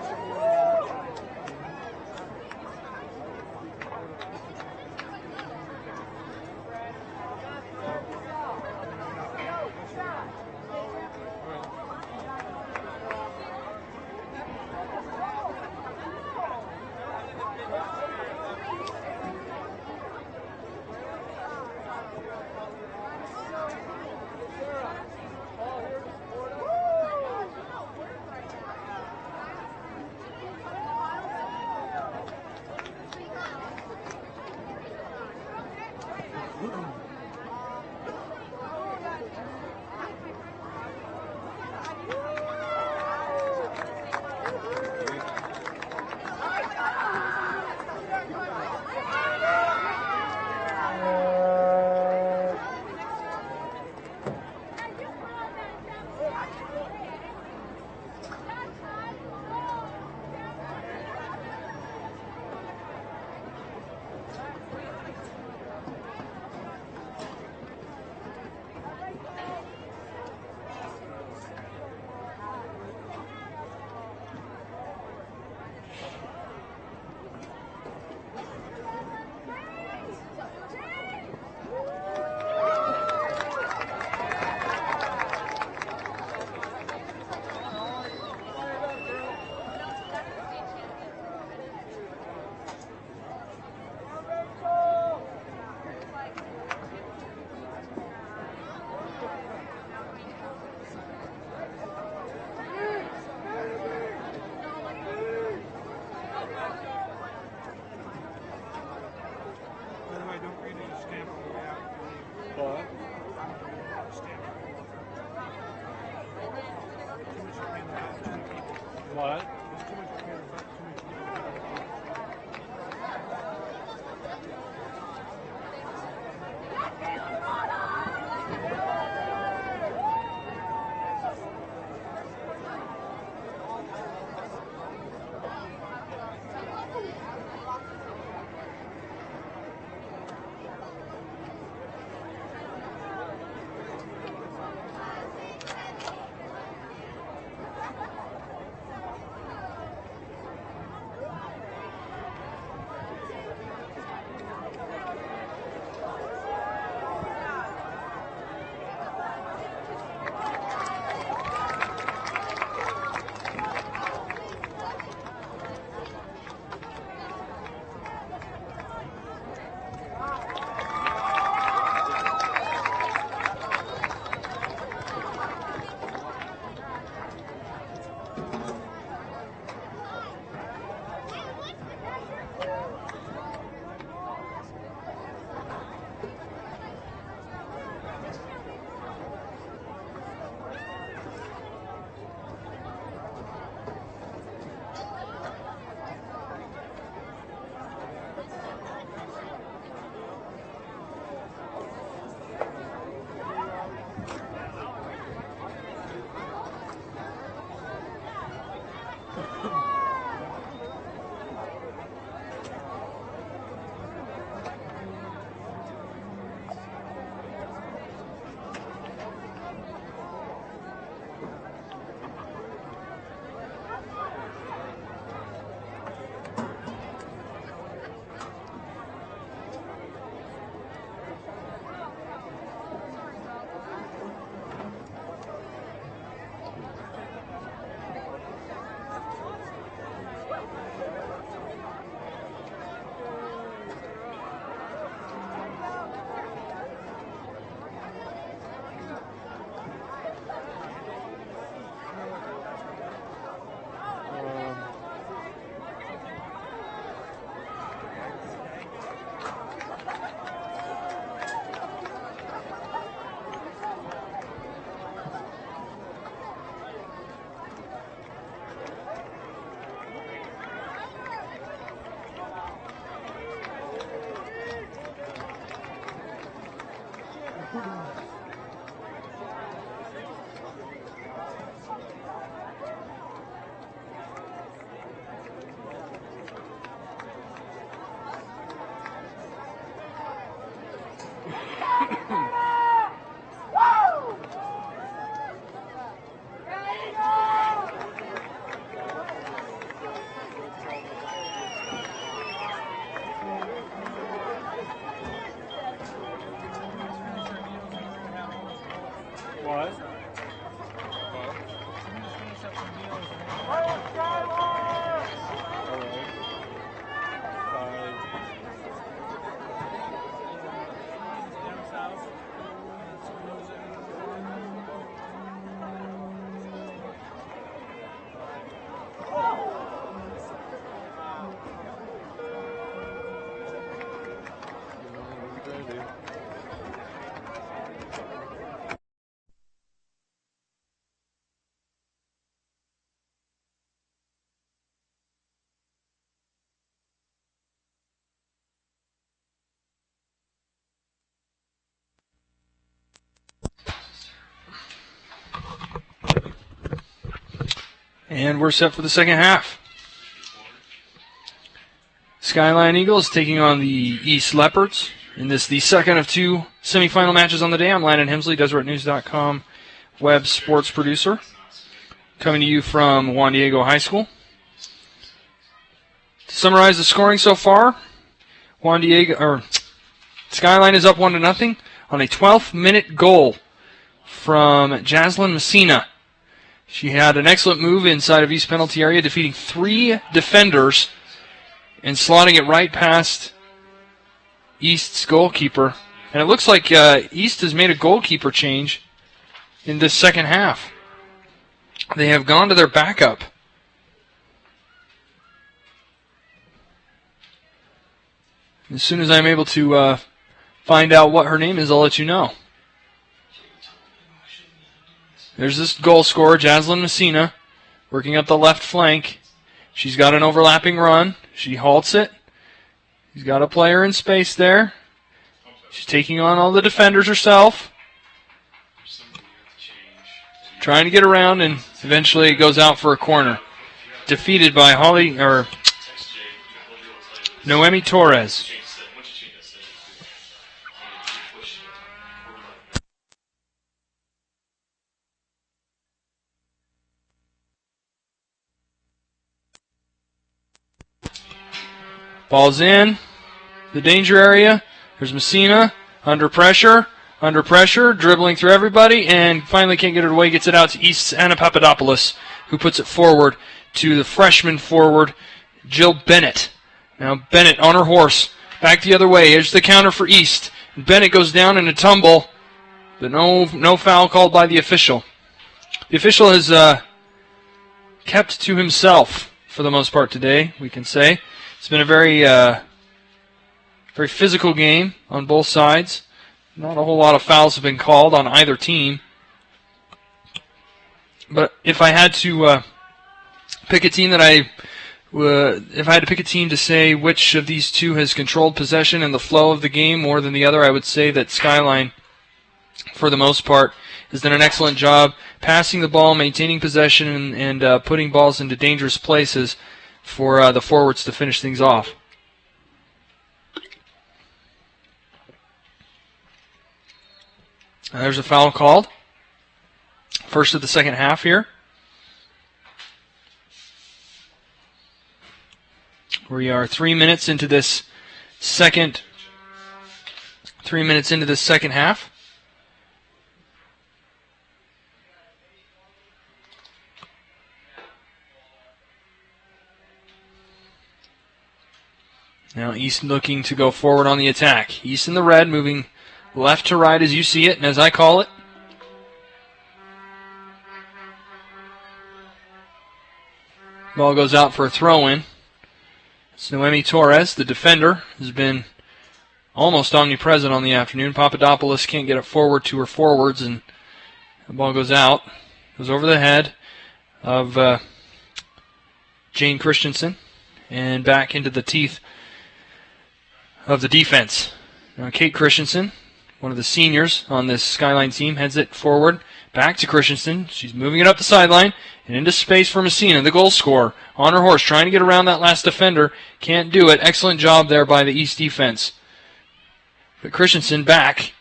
S2: And we're set for the second half. Skyline Eagles taking on the East Leopards. In this, the second of two semifinal matches on the day. I'm Landon Hemsley, DesertNews.com web sports producer, coming to you from Juan Diego High School. To summarize the scoring so far, Skyline is up 1-0 on a 12th minute goal from Jaslyn Messina. She had an excellent move inside of East penalty area, defeating 3 defenders and slotting it right past East's goalkeeper. And it looks like East has made a goalkeeper change in this second half. They have gone to their backup. As soon as I'm able to find out what her name is, I'll let you know. There's this goal scorer, Jaslyn Messina, working up the left flank. She's got an overlapping run. She halts it. She's got a player in space there. She's taking on all the defenders herself. Trying to get around, and eventually it goes out for a corner. Defeated by Noemi Torres. Ball's in the danger area. There's Messina under pressure, dribbling through everybody, and finally can't get it away. Gets it out to East's Anna Papadopoulos, who puts it forward to the freshman forward, Jill Bennett. Now Bennett on her horse, back the other way. Here's the counter for East. Bennett goes down in a tumble, but no foul called by the official. The official has kept to himself for the most part today, we can say. It's been a very physical game on both sides. Not a whole lot of fouls have been called on either team. But if I had to pick a team to say which of these two has controlled possession and the flow of the game more than the other, I would say that Skyline, for the most part, has done an excellent job passing the ball, maintaining possession, and putting balls into dangerous places for the forwards to finish things off. There's a foul called. First of the second half here. We are 3 minutes into this second half. Now East looking to go forward on the attack. East in the red, moving left to right as you see it, and as I call it. Ball goes out for a throw-in. It's Noemi Torres, the defender, has been almost omnipresent on the afternoon. Papadopoulos can't get it forward to her forwards, and the ball goes out. Goes over the head of Jane Christensen and back into the teeth of the defense. Now Kate Christensen, one of the seniors on this Skyline team, heads it forward, back to Christensen. She's moving it up the sideline and into space for Messina, the goal scorer, on her horse, trying to get around that last defender. Can't do it. Excellent job there by the East defense. But Christensen back.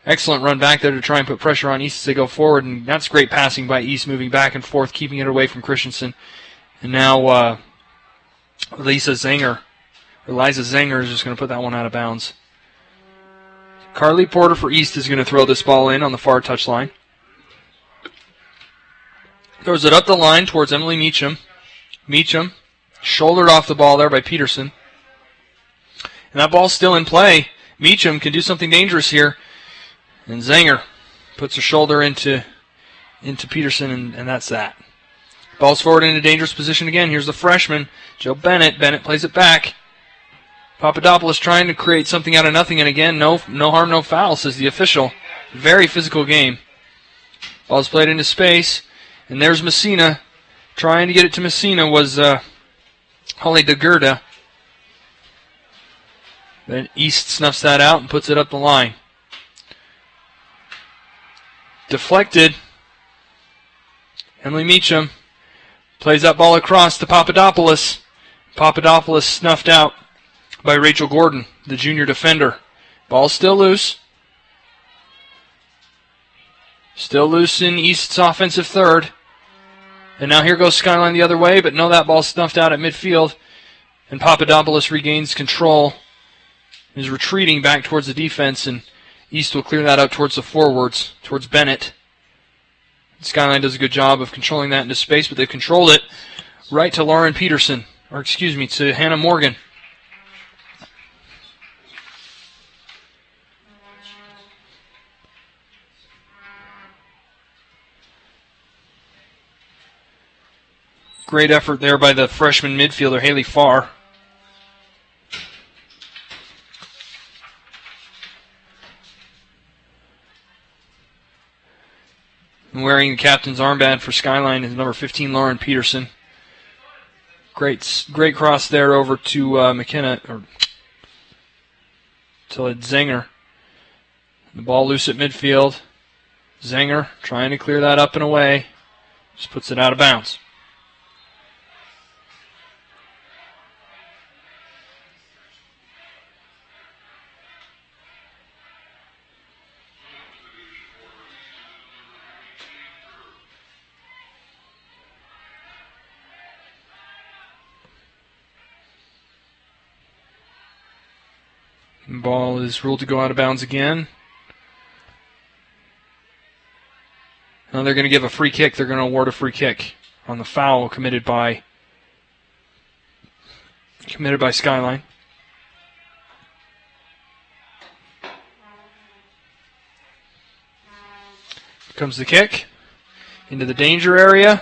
S2: Excellent run back there to try and put pressure on East as they go forward, and that's great passing by East, moving back and forth, keeping it away from Christensen. And now Liza Zenger is just going to put that one out of bounds. Carly Porter for East is going to throw this ball in on the far touchline. Throws it up the line towards Emily Meacham. Meacham shouldered off the ball there by Peterson. And that ball's still in play. Meacham can do something dangerous here. And Zenger puts her shoulder into Peterson, and that's that. Ball's forward in a dangerous position again. Here's the freshman, Jill Bennett. Bennett plays it back. Papadopoulos trying to create something out of nothing, and again, no harm, no foul, says the official. Very physical game. Ball's played into space, and there's Messina. Trying to get it to Messina was Holly DeGurda. Then East snuffs that out and puts it up the line. Deflected. Emily Meacham Plays that ball across to Papadopoulos. Papadopoulos snuffed out by Rachel Gordon, the junior defender. Ball's still loose. Still loose in East's offensive third. And now here goes Skyline the other way, but no, that ball snuffed out at midfield. And Papadopoulos regains control. Is retreating back towards the defense, and East will clear that up towards the forwards, towards Bennett. Skyline does a good job of controlling that into space, but they've controlled it right to Lauren Peterson, to Hannah Morgan. Great effort there by the freshman midfielder, Haley Farr. Wearing the captain's armband for Skyline is number 15, Lauren Peterson. Great cross there over to McKenna, or to Zenger. The ball loose at midfield. Zenger trying to clear that up and away. Just puts it out of bounds. Ball is ruled to go out of bounds again. Now they're going to give a free kick. They're going to award a free kick on the foul committed by Skyline. Here comes the kick into the danger area.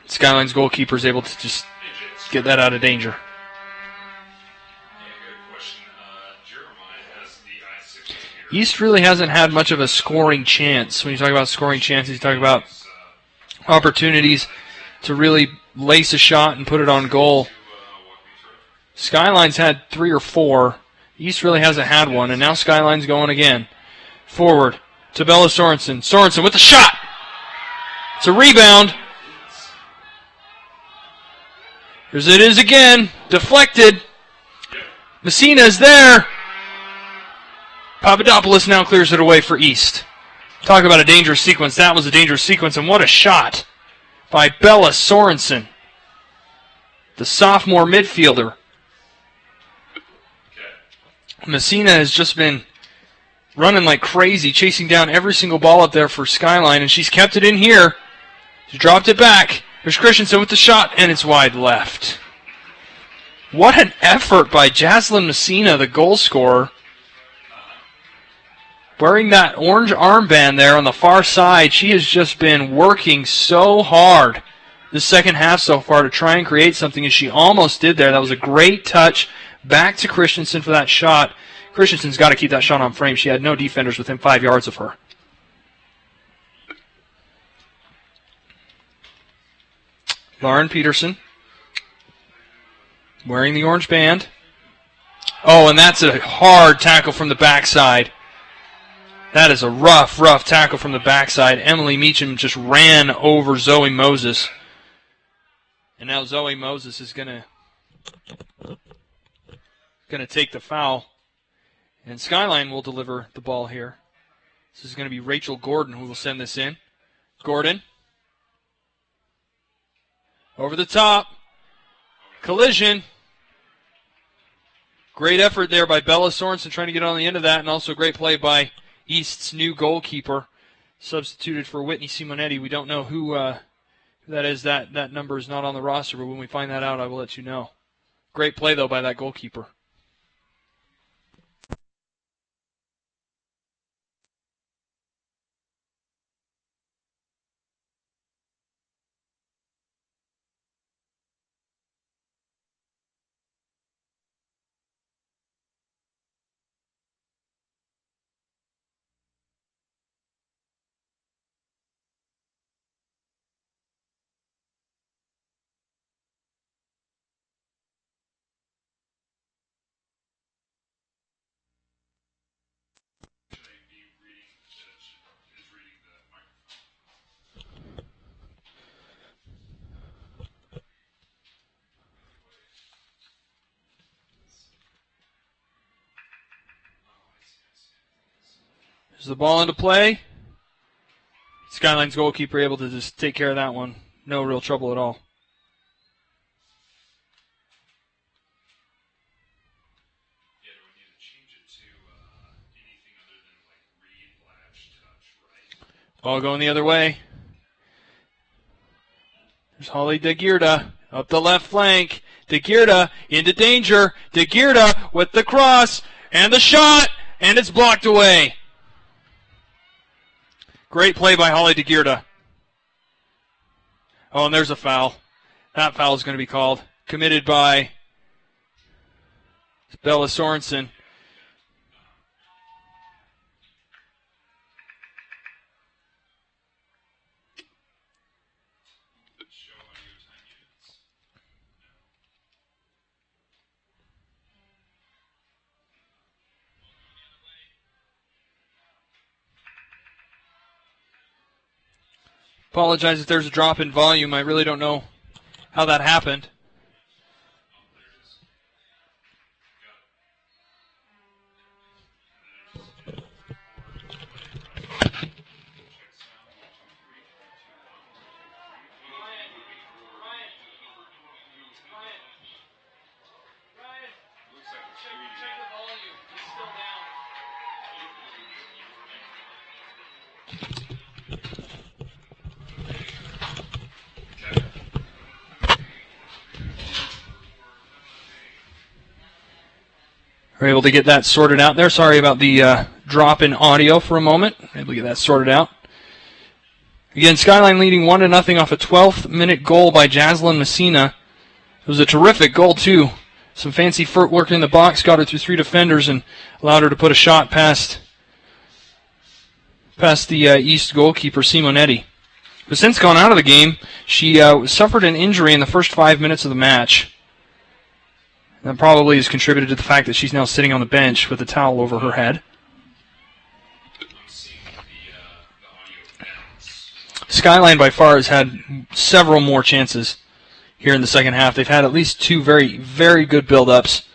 S2: Skyline's goalkeeper is able to just get that out of danger. East really hasn't had much of a scoring chance. When you talk about scoring chances, you talk about opportunities to really lace a shot and put it on goal. Skyline's had 3 or 4. East really hasn't had one, and now Skyline's going again. Forward to Bella Sorensen. Sorensen with the shot! It's a rebound. Here's it is again. Deflected. Messina's there. Papadopoulos now clears it away for East. Talk about a dangerous sequence. That was a dangerous sequence, and what a shot by Bella Sorensen, the sophomore midfielder. Messina has just been running like crazy, chasing down every single ball up there for Skyline, and she's kept it in here. She dropped it back. There's Christensen with the shot, and it's wide left. What an effort by Jaslyn Messina, the goal scorer. Wearing that orange armband there on the far side, she has just been working so hard this second half so far to try and create something, and she almost did there. That was a great touch. Back to Christensen for that shot. Christensen's got to keep that shot on frame. She had no defenders within 5 yards of her. Lauren Peterson wearing the orange band. Oh, and that's a hard tackle from the backside. That is a rough tackle from the backside. Emily Meacham just ran over Zoe Moses. And now Zoe Moses is going to take the foul. And Skyline will deliver the ball here. This is going to be Rachel Gordon who will send this in. Gordon. Over the top. Collision. Great effort there by Bella Sorensen trying to get on the end of that, and also great play by East's new goalkeeper, substituted for Whitney Simonetti. We don't know who that is. That number is not on the roster, but when we find that out, I will let you know. Great play, though, by that goalkeeper. There's the ball into play. Skyline's goalkeeper able to just take care of that one. No real trouble at all. Ball going the other way. There's Holly DeGeerda up the left flank. DeGeerda into danger. DeGeerda with the cross and the shot, and it's blocked away. Great play by Holly DeGeerda. Oh, and there's a foul. That foul is going to be called. Committed by Bella Sorensen. Apologize if there's a drop in volume. I really don't know how that happened. We're able to get that sorted out there. Sorry about the drop in audio for a moment. Able to get that sorted out. Again, Skyline leading 1-0 off a 12th minute goal by Jaslyn Messina. It was a terrific goal, too. Some fancy footwork in the box, got her through 3 defenders and allowed her to put a shot past the East goalkeeper, Simonetti. But since gone out of the game, she suffered an injury in the first 5 minutes of the match. That probably has contributed to the fact that she's now sitting on the bench with a towel over her head. Skyline by far has had several more chances here in the second half. They've had at least 2 very, very good build-ups.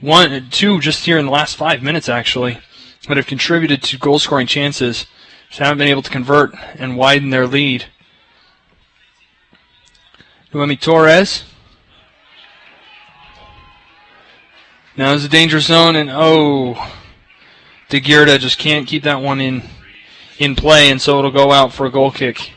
S2: 2 just here in the last 5 minutes, actually, that have contributed to goal-scoring chances. Just haven't been able to convert and widen their lead. Noemi Torres. Now there's a danger zone, and DeGeerda just can't keep that one in play, and so it'll go out for a goal kick.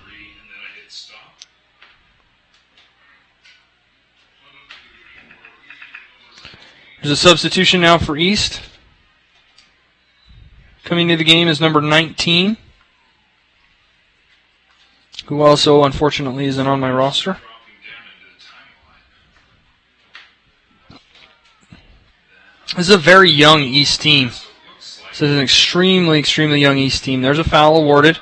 S2: There's a substitution now for East. Coming to the game is number 19, who also, unfortunately, isn't on my roster. This is a very young East team. This is an extremely, extremely young East team. There's a foul awarded.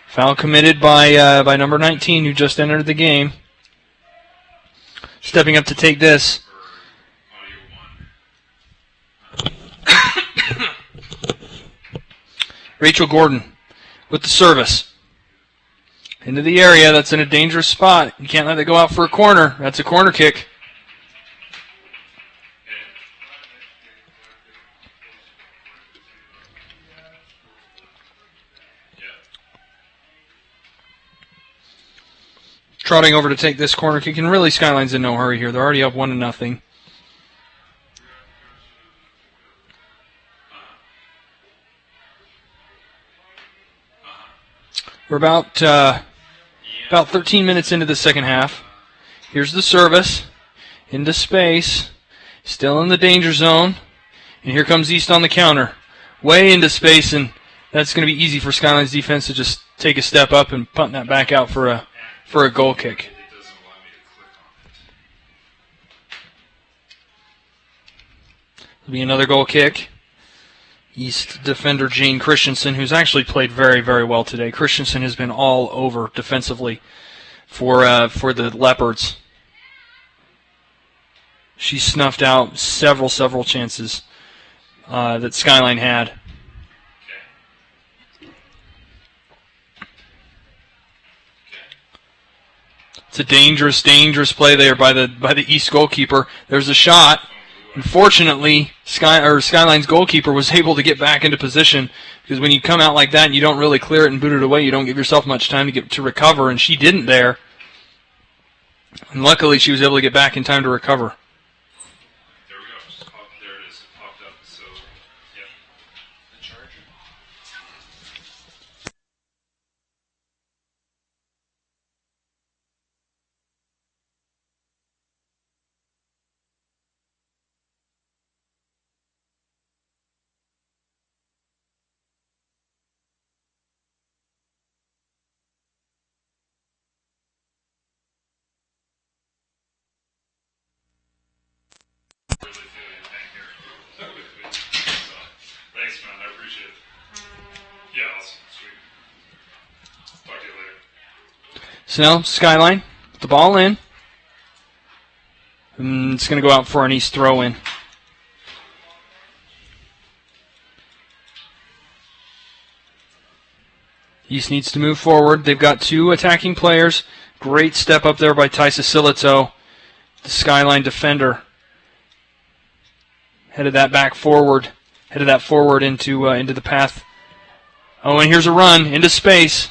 S2: Foul committed by number 19, who just entered the game. Stepping up to take this. Rachel Gordon with the service. Into the area. That's in a dangerous spot. You can't let it go out for a corner. That's a corner kick. Trotting over to take this corner kick, and really Skyline's in no hurry here. They're already up 1-0. We're about 13 minutes into the second half. Here's the service into space, still in the danger zone, and here comes East on the counter, way into space, and that's going to be easy for Skyline's defense to just take a step up and punt that back out for a goal kick. It'll be another goal kick. East defender Jane Christensen, who's actually played very, very well today. Christensen has been all over defensively for the Leopards. She snuffed out several chances that Skyline had. It's a dangerous play there by the East goalkeeper. There's a shot. Unfortunately, Skyline's goalkeeper was able to get back into position, because when you come out like that and you don't really clear it and boot it away, you don't give yourself much time to recover, and she didn't there. And luckily, she was able to get back in time to recover.
S3: There we go. There it is. It popped up. So, yeah. The charger. Really feel your pain here. Thanks, man. I appreciate it. Yeah, awesome. Sweet. Talk to you later.
S2: So now, Skyline, with the ball in. And it's going to go out for an East throw-in. East needs to move forward. They've got two attacking players. Great step up there by Tysa Silito, the Skyline defender. Headed that forward into the path. Oh, and here's a run into space.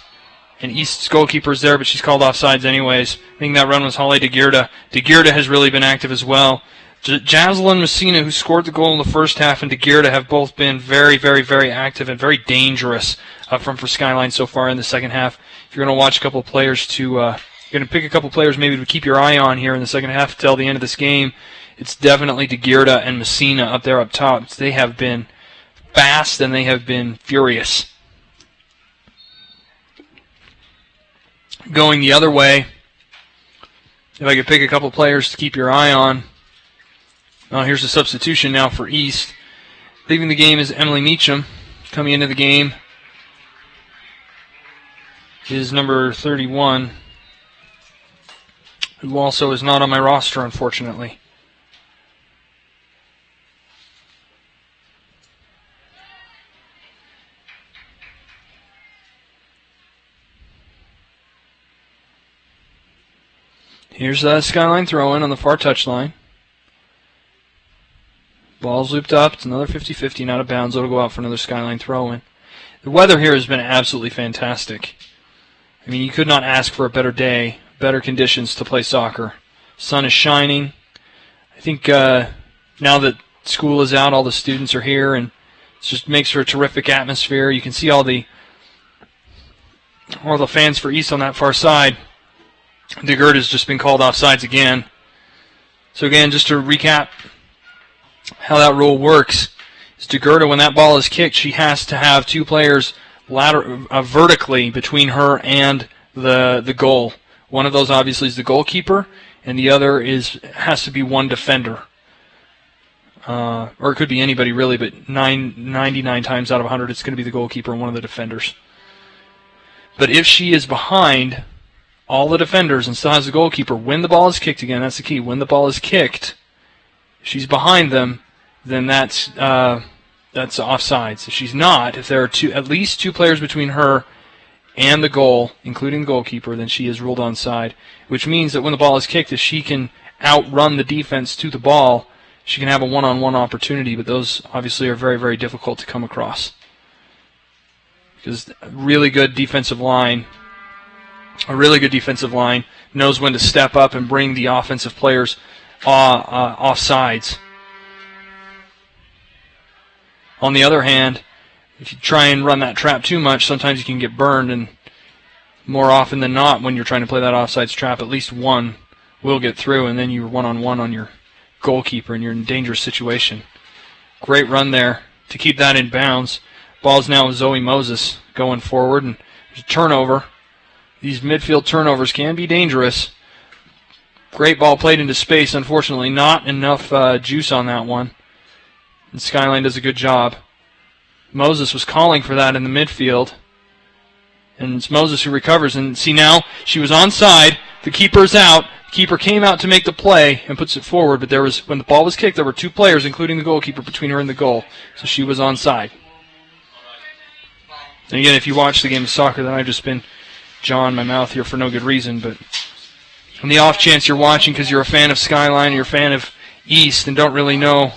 S2: And East's goalkeeper's there, but she's called offsides anyways. I think that run was Holly DeGeerda. DeGeerda has really been active as well. Jaslyn Messina, who scored the goal in the first half, and DeGeerda have both been very, very, very active and very dangerous for Skyline so far in the second half. If you're going to watch a couple of players you're going to pick a couple of players maybe to keep your eye on here in the second half till the end of this game, it's definitely DeGeerda and Messina up there up top. They have been fast and they have been furious. Going the other way, if I could pick a couple players to keep your eye on. Oh, here's a substitution now for East. Leaving the game is Emily Meacham. Coming into the game is number 31, who also is not on my roster, unfortunately. Here's the Skyline throw-in on the far touchline. Ball's looped up. It's another 50-50 and out of bounds. It'll go out for another Skyline throw-in. The weather here has been absolutely fantastic. I mean, you could not ask for a better day, better conditions to play soccer. Sun is shining. I think now that school is out, all the students are here, and it just makes for a terrific atmosphere. You can see all the fans for East on that far side. DeGeerda has just been called offsides again. So again, just to recap how that rule works, is DeGeerda, when that ball is kicked, she has to have two players vertically between her and the goal. One of those obviously is the goalkeeper, and the other has to be one defender. Or it could be anybody really, but 99 times out of 100 it's going to be the goalkeeper and one of the defenders. But if she is behind all the defenders and still has the goalkeeper, when the ball is kicked again, that's the key. When the ball is kicked, if she's behind them, then that's offsides. If she's not, if there are at least two players between her and the goal, including the goalkeeper, then she is ruled onside, which means that when the ball is kicked, if she can outrun the defense to the ball, she can have a one-on-one opportunity, but those obviously are very, very difficult to come across. Because a really good defensive line knows when to step up and bring the offensive players off sides. On the other hand, if you try and run that trap too much, sometimes you can get burned, and more often than not, when you're trying to play that offsides trap, at least one will get through, and then you're one-on-one on your goalkeeper, and you're in a dangerous situation. Great run there to keep that in bounds. Ball's now with Zoe Moses going forward, and there's a turnover. These midfield turnovers can be dangerous. Great ball played into space. Unfortunately, not enough juice on that one. And Skyline does a good job. Moses was calling for that in the midfield. And it's Moses who recovers. And see now, she was onside. The keeper's out. The keeper came out to make the play and puts it forward. But when the ball was kicked, there were two players, including the goalkeeper, between her and the goal. So she was onside. And again, if you watch the game of soccer, then I've just been jawing my mouth here for no good reason. But on the off chance you're watching because you're a fan of Skyline, or you're a fan of East and don't really know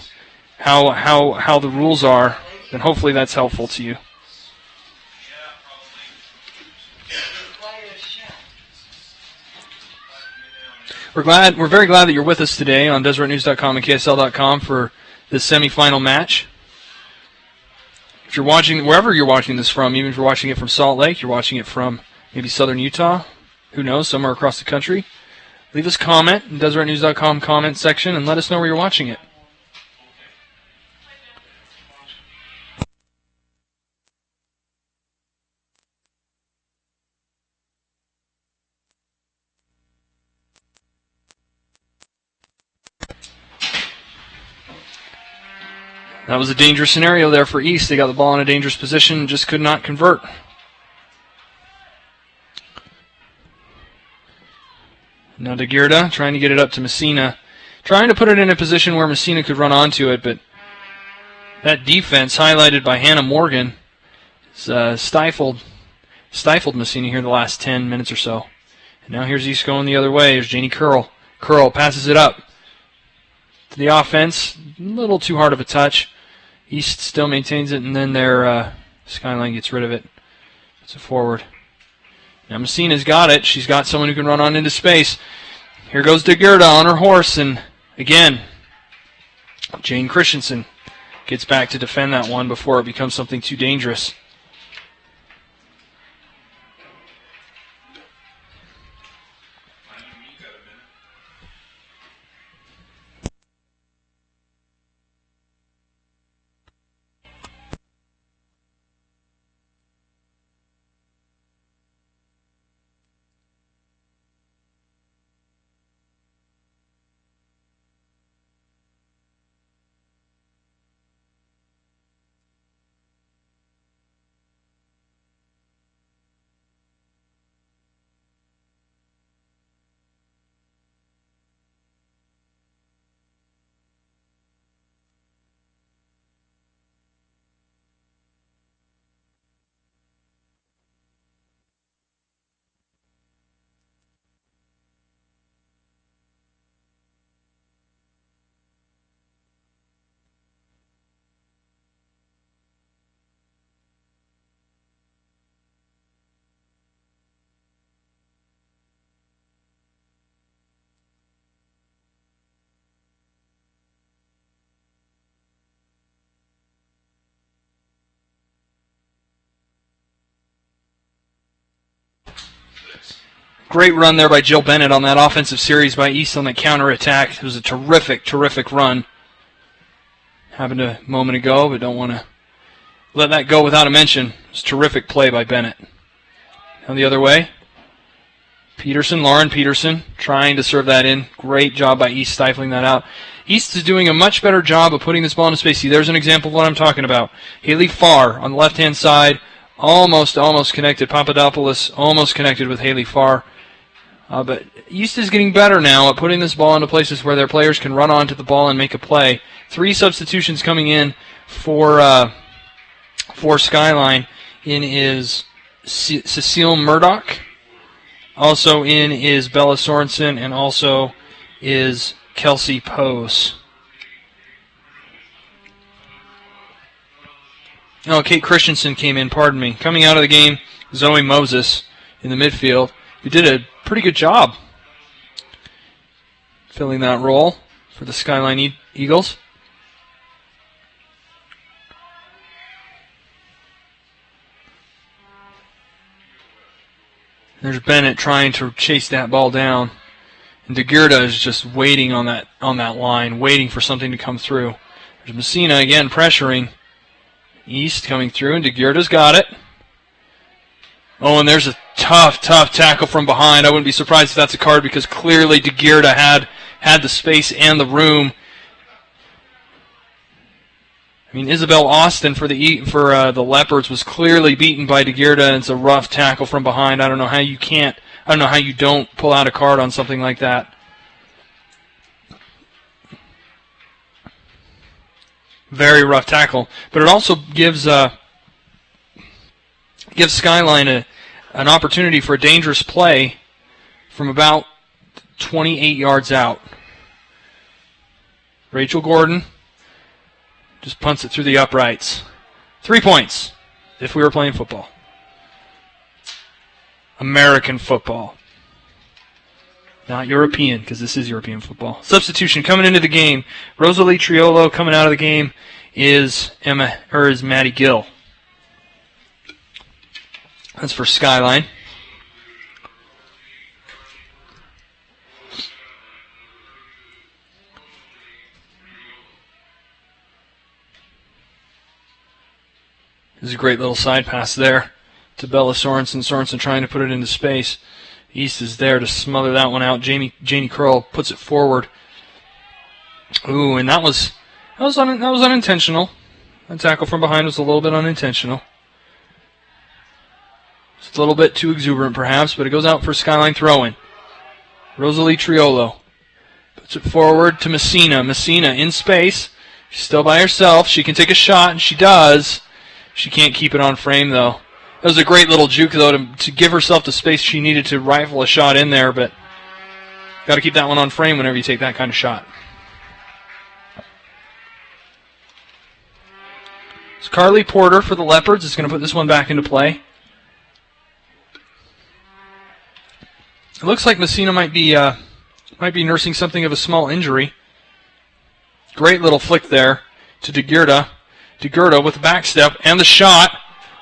S2: how the rules are, then hopefully that's helpful to you. We're very glad that you're with us today on DeseretNews.com and KSL.com for this semifinal match. If you're watching, wherever you're watching this from, even if you're watching it from Salt Lake, you're watching it from maybe southern Utah, who knows, somewhere across the country, leave us a comment in DeseretNews.com comment section and let us know where you're watching it. That was a dangerous scenario there for East. They got the ball in a dangerous position and just could not convert. Now DeGirda trying to get it up to Messina. Trying to put it in a position where Messina could run onto it, but that defense, highlighted by Hannah Morgan, has stifled Messina here the last 10 minutes or so. And now here's East going the other way. There's Janie Curl. Curl passes it up to the offense. A little too hard of a touch. East still maintains it, and then their Skyline gets rid of it. It's a forward. Now Messina's got it. She's got someone who can run on into space. Here goes DeGirda on her horse, and again, Jane Christensen gets back to defend that one before it becomes something too dangerous. Great run there by Jill Bennett on that offensive series by East on that counterattack. It was a terrific, terrific run. Happened a moment ago, but don't want to let that go without a mention. It was a terrific play by Bennett. Now the other way. Lauren Peterson, trying to serve that in. Great job by East stifling that out. East is doing a much better job of putting this ball into space. See, there's an example of what I'm talking about. Haley Farr on the left-hand side, almost connected. Papadopoulos almost connected with Haley Farr. But East is getting better now at putting this ball into places where their players can run onto the ball and make a play. 3 substitutions coming in for Skyline. In is Cecile Murdoch. Also in is Bella Sorensen, and also is Kelsey Pose. Oh, Kate Christensen came in, pardon me. Coming out of the game, Zoe Moses in the midfield, who did a pretty good job filling that role for the Skyline Eagles. There's Bennett trying to chase that ball down, and DeGirda is just waiting on that line, waiting for something to come through. There's Messina again pressuring East coming through, and DeGirda's got it. Oh, and there's a tough tackle from behind. I wouldn't be surprised if that's a card, because clearly DeGirda had the space and the room. I mean, Isabel Austin for the Leopards was clearly beaten by DeGirda, and it's a rough tackle from behind. I don't know how you don't pull out a card on something like that. Very rough tackle, but it also gives Skyline an opportunity for a dangerous play from about 28 yards out. Rachel Gordon just punts it through the uprights. 3 points if we were playing football. American football. Not European, because this is European football. Substitution coming into the game. Rosalie Triolo coming out of the game is Maddie Gill. That's for Skyline. There's a great little side pass there to Bella Sorensen. Sorensen trying to put it into space. East is there to smother that one out. Janie Curl puts it forward. Ooh, and that was unintentional. That tackle from behind was a little bit unintentional. It's a little bit too exuberant, perhaps, but it goes out for Skyline throw-in. Rosalie Triolo puts it forward to Messina. Messina in space. She's still by herself. She can take a shot, and she does. She can't keep it on frame, though. That was a great little juke, though, to give herself the space she needed to rifle a shot in there, but got to keep that one on frame whenever you take that kind of shot. It's Carly Porter for the Leopards. Is going to put this one back into play. It looks like Messina might be nursing something of a small injury. Great little flick there to DeGurda. DeGurda with the back step and the shot.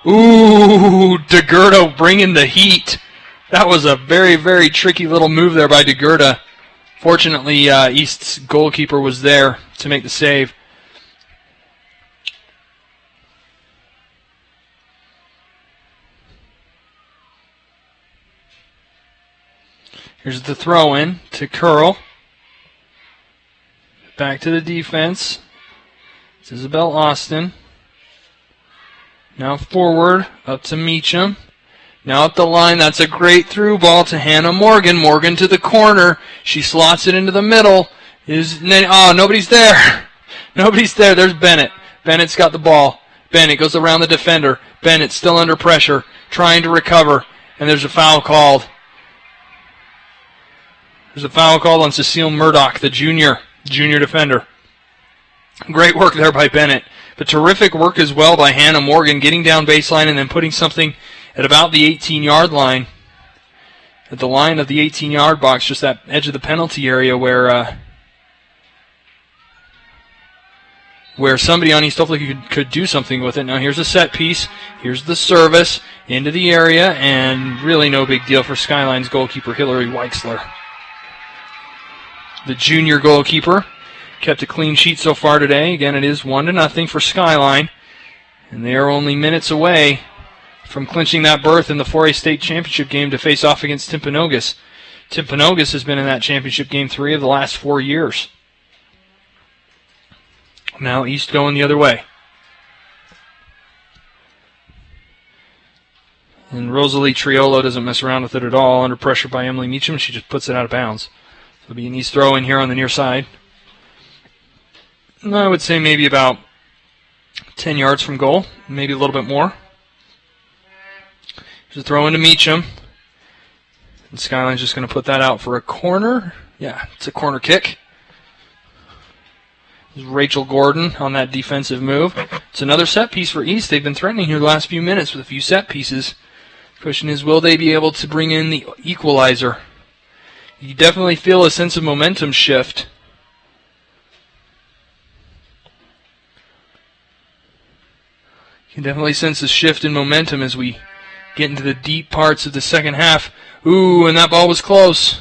S2: Ooh, DeGurda bringing the heat. That was a very, very tricky little move there by DeGurda. Fortunately, East's goalkeeper was there to make the save. Here's the throw-in to Curl. Back to the defense. It's Isabel Austin. Now forward, up to Meacham. Now up the line, that's a great through ball to Hannah Morgan. Morgan to the corner. She slots it into the middle. Nobody's there. Nobody's there. There's Bennett. Bennett's got the ball. Bennett goes around the defender. Bennett still under pressure, trying to recover. And there's a foul called. There's a foul called on Cecile Murdoch, the junior defender. Great work there by Bennett. But terrific work as well by Hannah Morgan, getting down baseline and then putting something at about the 18-yard line. At the line of the 18-yard box, just that edge of the penalty area where somebody on East hopefully could do something with it. Now here's a set piece. Here's the service into the area, and really no big deal for Skyline's goalkeeper, Hillary Weixler. The junior goalkeeper kept a clean sheet so far today. Again, it is 1-0 for Skyline. And they are only minutes away from clinching that berth in the 4A state championship game to face off against Timpanogos. Timpanogos has been in that championship game 3 of the last 4 years. Now East going the other way. And Rosalie Triolo doesn't mess around with it at all. Under pressure by Emily Meacham, she just puts it out of bounds. So it'll be an East throw in here on the near side. I would say maybe about 10 yards from goal, maybe a little bit more. Just throw into Meacham. And Skyline's just going to put that out for a corner. Yeah, it's a corner kick. There's Rachel Gordon on that defensive move. It's another set piece for East. They've been threatening here the last few minutes with a few set pieces. The question is, will they be able to bring in the equalizer? You definitely feel a sense of momentum shift. You can definitely sense a shift in momentum as we get into the deep parts of the second half. Ooh, and that ball was close.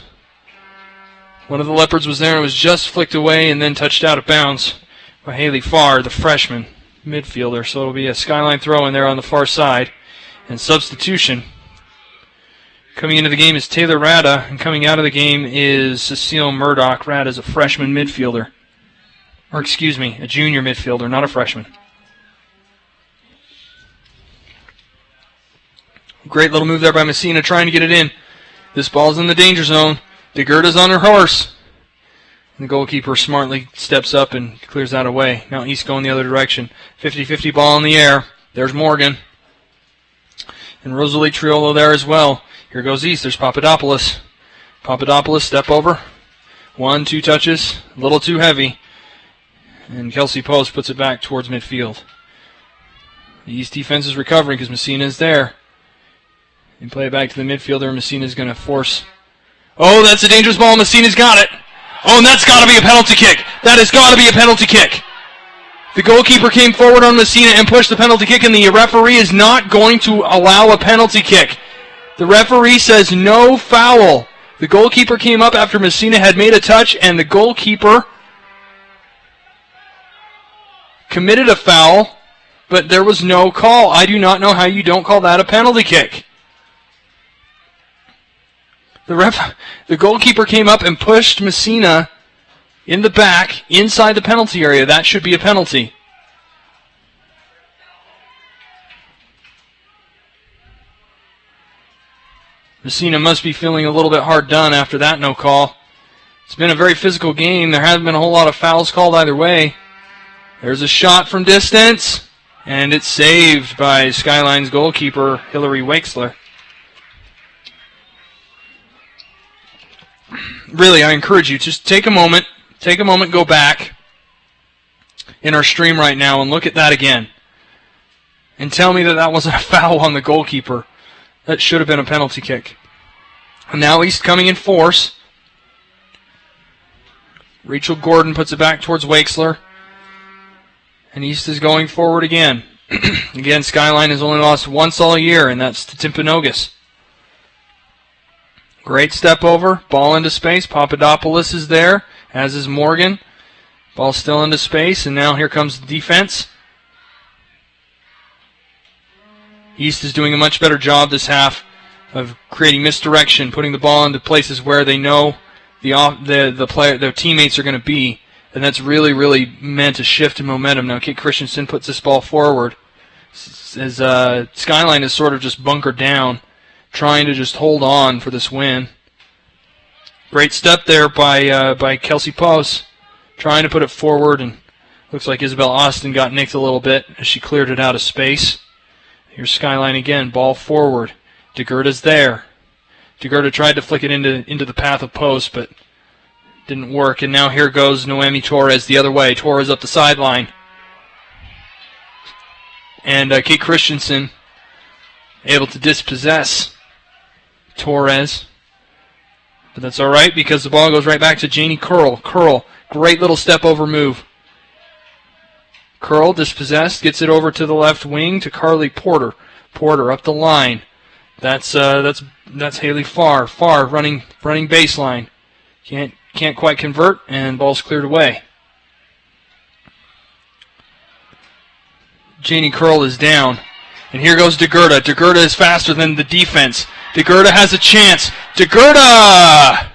S2: One of the Leopards was there and was just flicked away and then touched out of bounds by Haley Farr, the freshman midfielder. So it'll be a Skyline throw in there on the far side. And substitution. Coming into the game is Taylor Rada, and coming out of the game is Cecile Murdoch. Rada's a freshman midfielder. Or excuse me, a junior midfielder, not a freshman. Great little move there by Messina trying to get it in. This ball's in the danger zone. DeGurda's on her horse. And the goalkeeper smartly steps up and clears that away. Now East going the other direction. 50-50 ball in the air. There's Morgan. And Rosalie Triolo there as well. Here goes East. There's Papadopoulos. Papadopoulos, step over. 1-2 touches. A little too heavy. And Kelsey Post puts it back towards midfield. The East defense is recovering because Messina is there. They play it back to the midfielder. Messina's going to force. Oh, that's a dangerous ball. Messina's got it. Oh, and that's got to be a penalty kick. That has got to be a penalty kick. The goalkeeper came forward on Messina and pushed the penalty kick, and the referee is not going to allow a penalty kick. The referee says no foul. The goalkeeper came up after Messina had made a touch, and the goalkeeper committed a foul, but there was no call. I do not know how you don't call that a penalty kick. The goalkeeper came up and pushed Messina in the back, inside the penalty area. That should be a penalty. Messina must be feeling a little bit hard done after that no call. It's been a very physical game. There haven't been a whole lot of fouls called either way. There's a shot from distance, and it's saved by Skyline's goalkeeper, Hillary Weixler. Really, I encourage you, just take a moment, go back in our stream right now and look at that again. And tell me that that wasn't a foul on the goalkeeper. That should have been a penalty kick. And now East coming in force. Rachel Gordon puts it back towards Weixler. And East is going forward again. Again, Skyline has only lost once all year, and that's to Timpanogos. Great step over. Ball into space. Papadopoulos is there, as is Morgan. Ball still into space, and now here comes the defense. East is doing a much better job this half of creating misdirection, putting the ball into places where they know their teammates are going to be. And that's really, really meant a shift in momentum. Now Kate Christensen puts this ball forward as Skyline is sort of just bunkered down, trying to just hold on for this win. Great step there by Kelsey Post, trying to put it forward, and looks like Isabel Austin got nicked a little bit as she cleared it out of space. Here's Skyline again, ball forward. DeGurta's there. DeGurta tried to flick it into the path of Post, but didn't work, and now here goes Noemi Torres the other way. Torres up the sideline. And Kate Christensen able to dispossess Torres. But that's all right because the ball goes right back to Janie Curl. Curl, great little step over move. Curl dispossessed, gets it over to the left wing to Carly Porter. Porter up the line. That's Haley Farr. Farr running baseline. Can't quite convert, and ball's cleared away. Janie Curl is down. And here goes DeGurta. DeGurta is faster than the defense. DeGurta has a chance. DeGurta!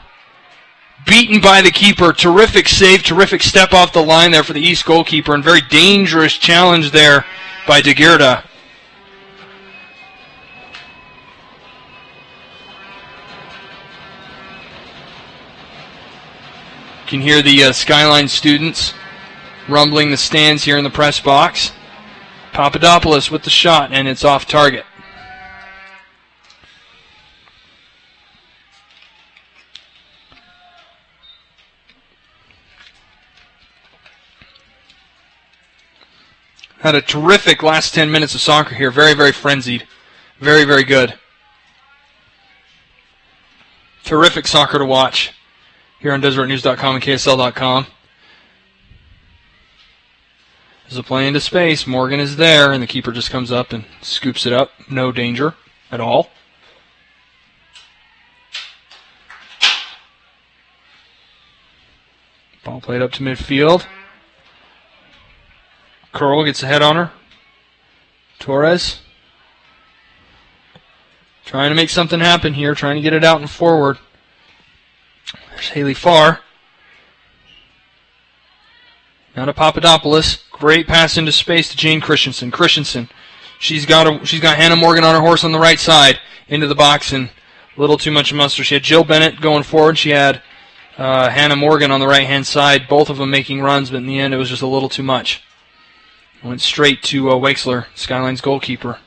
S2: Beaten by the keeper. Terrific save, terrific step off the line there for the East goalkeeper, and very dangerous challenge there by DeGurta. You can hear the Skyline students rumbling the stands here in the press box. Papadopoulos with the shot, and it's off target. Had a terrific last 10 minutes of soccer here. Very, very frenzied. Very, very good. Terrific soccer to watch here on DesertNews.com and KSL.com. There's a play into space. Morgan is there, and the keeper just comes up and scoops it up. No danger at all. Ball played up to midfield. Curl gets a head on her. Torres trying to make something happen here, trying to get it out and forward. There's Haley Farr. Now to Papadopoulos. Great pass into space to Jane Christensen. Christensen, she's got Hannah Morgan on her horse on the right side into the box, and a little too much muster. She had Jill Bennett going forward. She had Hannah Morgan on the right-hand side, both of them making runs, but in the end it was just a little too much. Went straight to Weixler, Skyline's goalkeeper.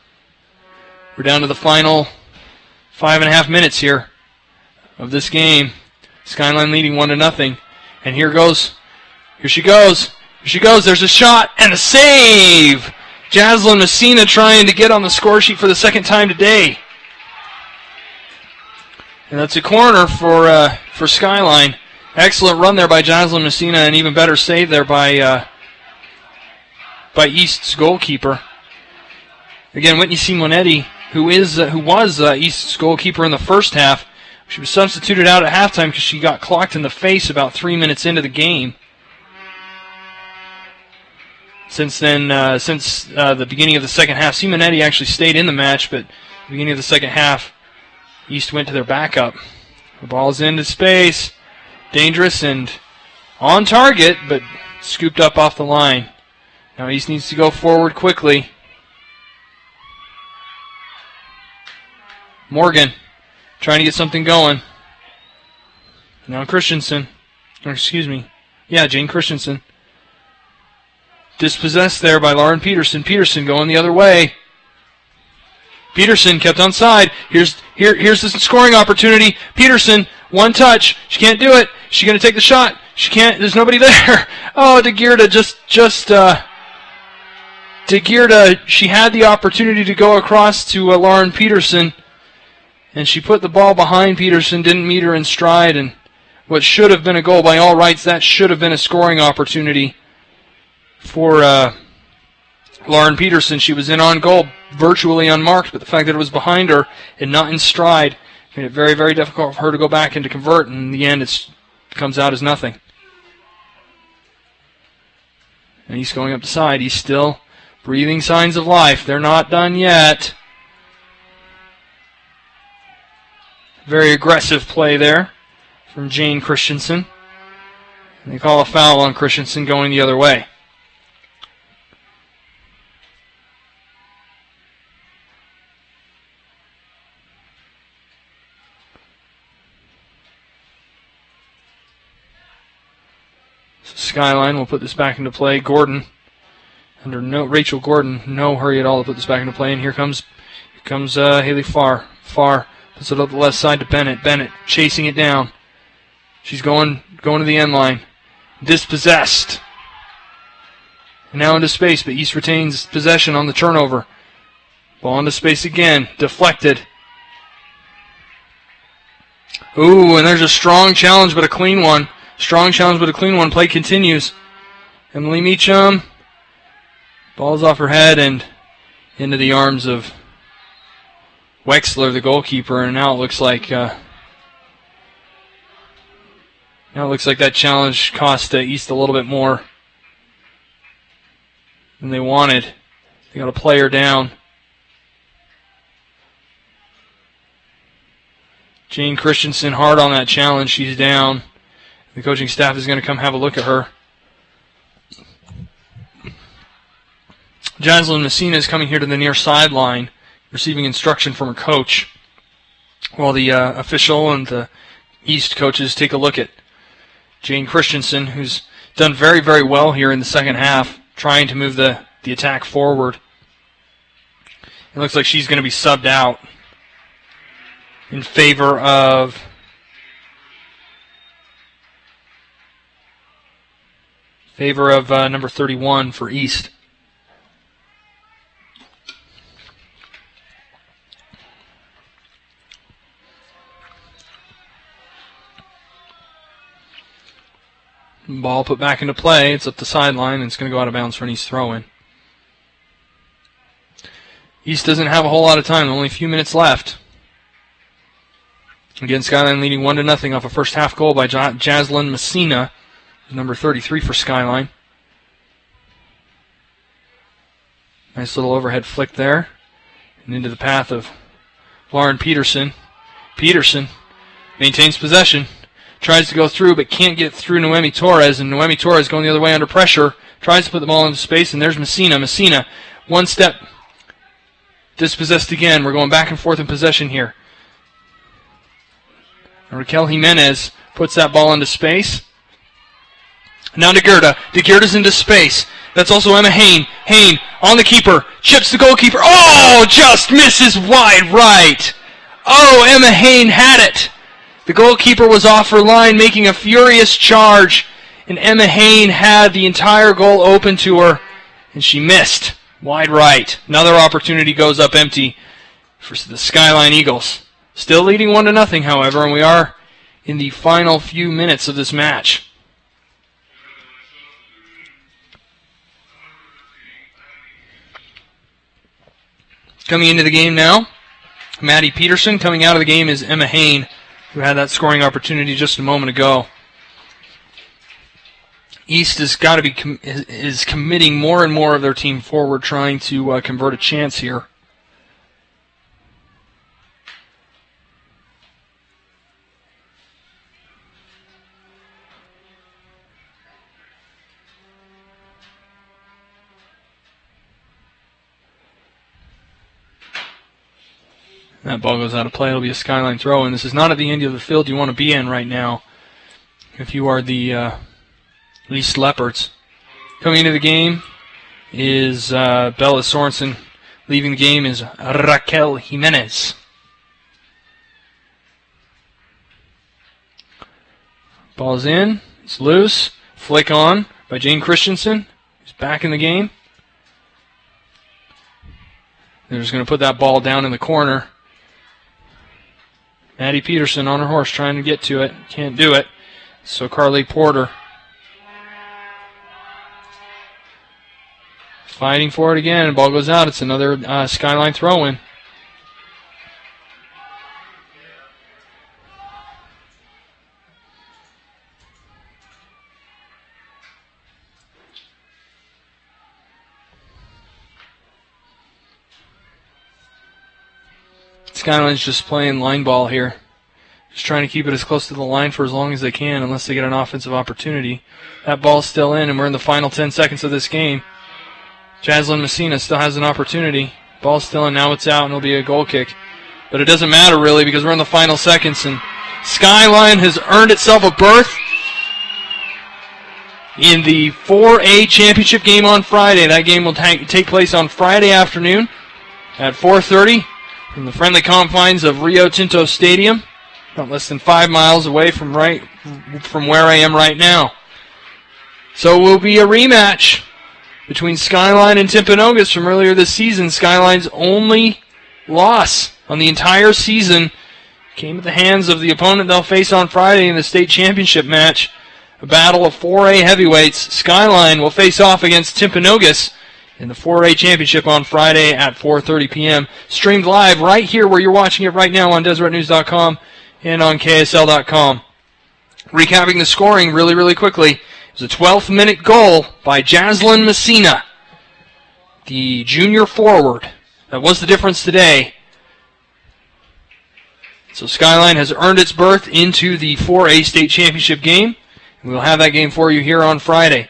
S2: We're down to the final 5.5 minutes here of this game. Skyline leading 1-0. And here she goes. Here she goes. There's a shot and a save. Jaslyn Messina trying to get on the score sheet for the second time today. And that's a corner for Skyline. Excellent run there by Jaslyn Messina, and even better save there by East's goalkeeper. Again, Whitney Simonetti, who was East's goalkeeper in the first half, she was substituted out at halftime because she got clocked in the face about 3 minutes into the game. Since then, since the beginning of the second half, Simonetti actually stayed in the match, but at the beginning of the second half, East went to their backup. The ball's into space. Dangerous and on target, but scooped up off the line. Now East needs to go forward quickly. Morgan trying to get something going. Now Christensen. Jane Christensen. Dispossessed there by Lauren Peterson. Peterson going the other way. Peterson kept onside. Here's the scoring opportunity. Peterson, one touch. She can't do it. She's going to take the shot. She can't. There's nobody there. Oh, DeGearda DeGearda, she had the opportunity to go across to Lauren Peterson, and she put the ball behind Peterson, didn't meet her in stride, and what should have been a goal by all rights, that should have been a scoring opportunity for Lauren Peterson. She was in on goal, virtually unmarked, but the fact that it was behind her and not in stride made it very, very difficult for her to go back and to convert, and in the end it comes out as nothing. And he's going up the side. He's still breathing signs of life. They're not done yet. Very aggressive play there from Jane Christensen. And they call a foul on Christensen going the other way. Skyline will put this back into play. Gordon, Rachel Gordon, no hurry at all to put this back into play. And here comes Haley Farr. Farr puts it up the left side to Bennett. Bennett chasing it down. She's going to the end line. Dispossessed. And now into space, but East retains possession on the turnover. Ball into space again. Deflected. Ooh, and there's a strong challenge, but a clean one. Strong challenge, but a clean one. Play continues. Emily Meacham. Ball's off her head and into the arms of Wexler, the goalkeeper. And now it looks like that challenge cost East a little bit more than they wanted. They got a player down. Jane Christensen hard on that challenge. She's down. The coaching staff is going to come have a look at her. Jaslyn Messina is coming here to the near sideline, receiving instruction from her coach, while the official and the East coaches take a look at Jane Christensen, who's done very, very well here in the second half, trying to move the attack forward. It looks like she's going to be subbed out in favor of number 31 for East. Ball put back into play. It's up the sideline, and it's going to go out of bounds for an East throw-in. East doesn't have a whole lot of time. Only a few minutes left. Again, Skyline leading 1-0 off a first half goal by Jaslyn Messina, number 33 for Skyline. Nice little overhead flick there. And into the path of Lauren Peterson. Peterson maintains possession. Tries to go through, but can't get through Noemi Torres. And Noemi Torres going the other way under pressure. Tries to put the ball into space, and there's Messina. Messina, one step. Dispossessed again. We're going back and forth in possession here. And Raquel Jimenez puts that ball into space. Now DeGearda. DeGearda's into space. That's also Emma Hain. Hain on the keeper. Chips the goalkeeper. Oh, just misses wide right. Oh, Emma Hain had it. The goalkeeper was off her line, making a furious charge and Emma Hain had the entire goal open to her, and she missed. Wide right. Another opportunity goes up empty for the Skyline Eagles. Still leading 1-0, however, and we are in the final few minutes of this match. Coming into the game now, Maddie Peterson. Coming out of the game is Emma Hain, who had that scoring opportunity just a moment ago. East has got to be is committing more and more of their team forward, trying to convert a chance here. That ball goes out of play. It'll be a Skyline throw, and this is not at the end of the field you want to be in right now if you are the East Leopards. Coming into the game is Bella Sorensen. Leaving the game is Raquel Jimenez. Ball's in. It's loose. Flick on by Jane Christensen, who's back in the game. They're just going to put that ball down in the corner. Maddie Peterson on her horse trying to get to it. Can't do it. So Carly Porter fighting for it again. Ball goes out. It's another Skyline throw-in. Skyline's just playing line ball here. Just trying to keep it as close to the line for as long as they can unless they get an offensive opportunity. That ball's still in, and we're in the final 10 seconds of this game. Jaslyn Messina still has an opportunity. Ball's still in, now it's out, and it'll be a goal kick. But it doesn't matter, really, because we're in the final seconds, and Skyline has earned itself a berth in the 4A championship game on Friday. That game will take place on Friday afternoon at 4:30. From the friendly confines of Rio Tinto Stadium, not less than 5 miles away from where I am right now. So it will be a rematch between Skyline and Timpanogos from earlier this season. Skyline's only loss on the entire season came at the hands of the opponent they'll face on Friday in the state championship match. A battle of 4A heavyweights. Skyline will face off against Timpanogos in the 4A championship on Friday at 4:30 p.m. Streamed live right here where you're watching it right now on DeseretNews.com and on KSL.com. Recapping the scoring really, really quickly. It was a 12th minute goal by Jaslyn Messina, the junior forward. That was the difference today. So Skyline has earned its berth into the 4A state championship game. And we'll have that game for you here on Friday.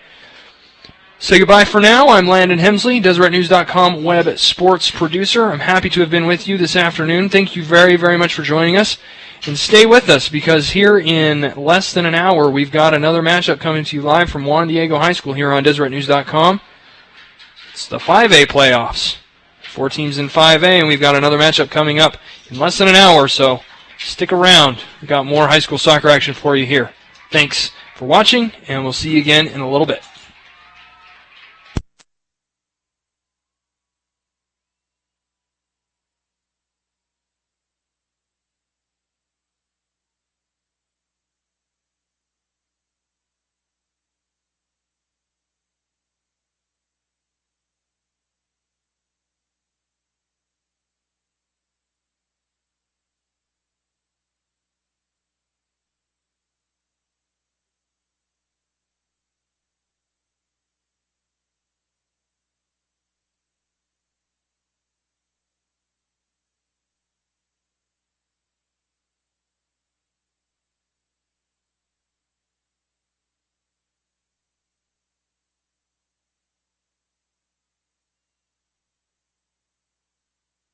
S2: Say goodbye for now. I'm Landon Hemsley, DeseretNews.com web sports producer. I'm happy to have been with you this afternoon. Thank you very, very much for joining us. And stay with us because here in less than an hour, we've got another matchup coming to you live from Juan Diego High School here on DeseretNews.com. It's the 5A playoffs. 4 teams in 5A, and we've got another matchup coming up in less than an hour, so stick around. We've got more high school soccer action for you here. Thanks for watching, and we'll see you again in a little bit.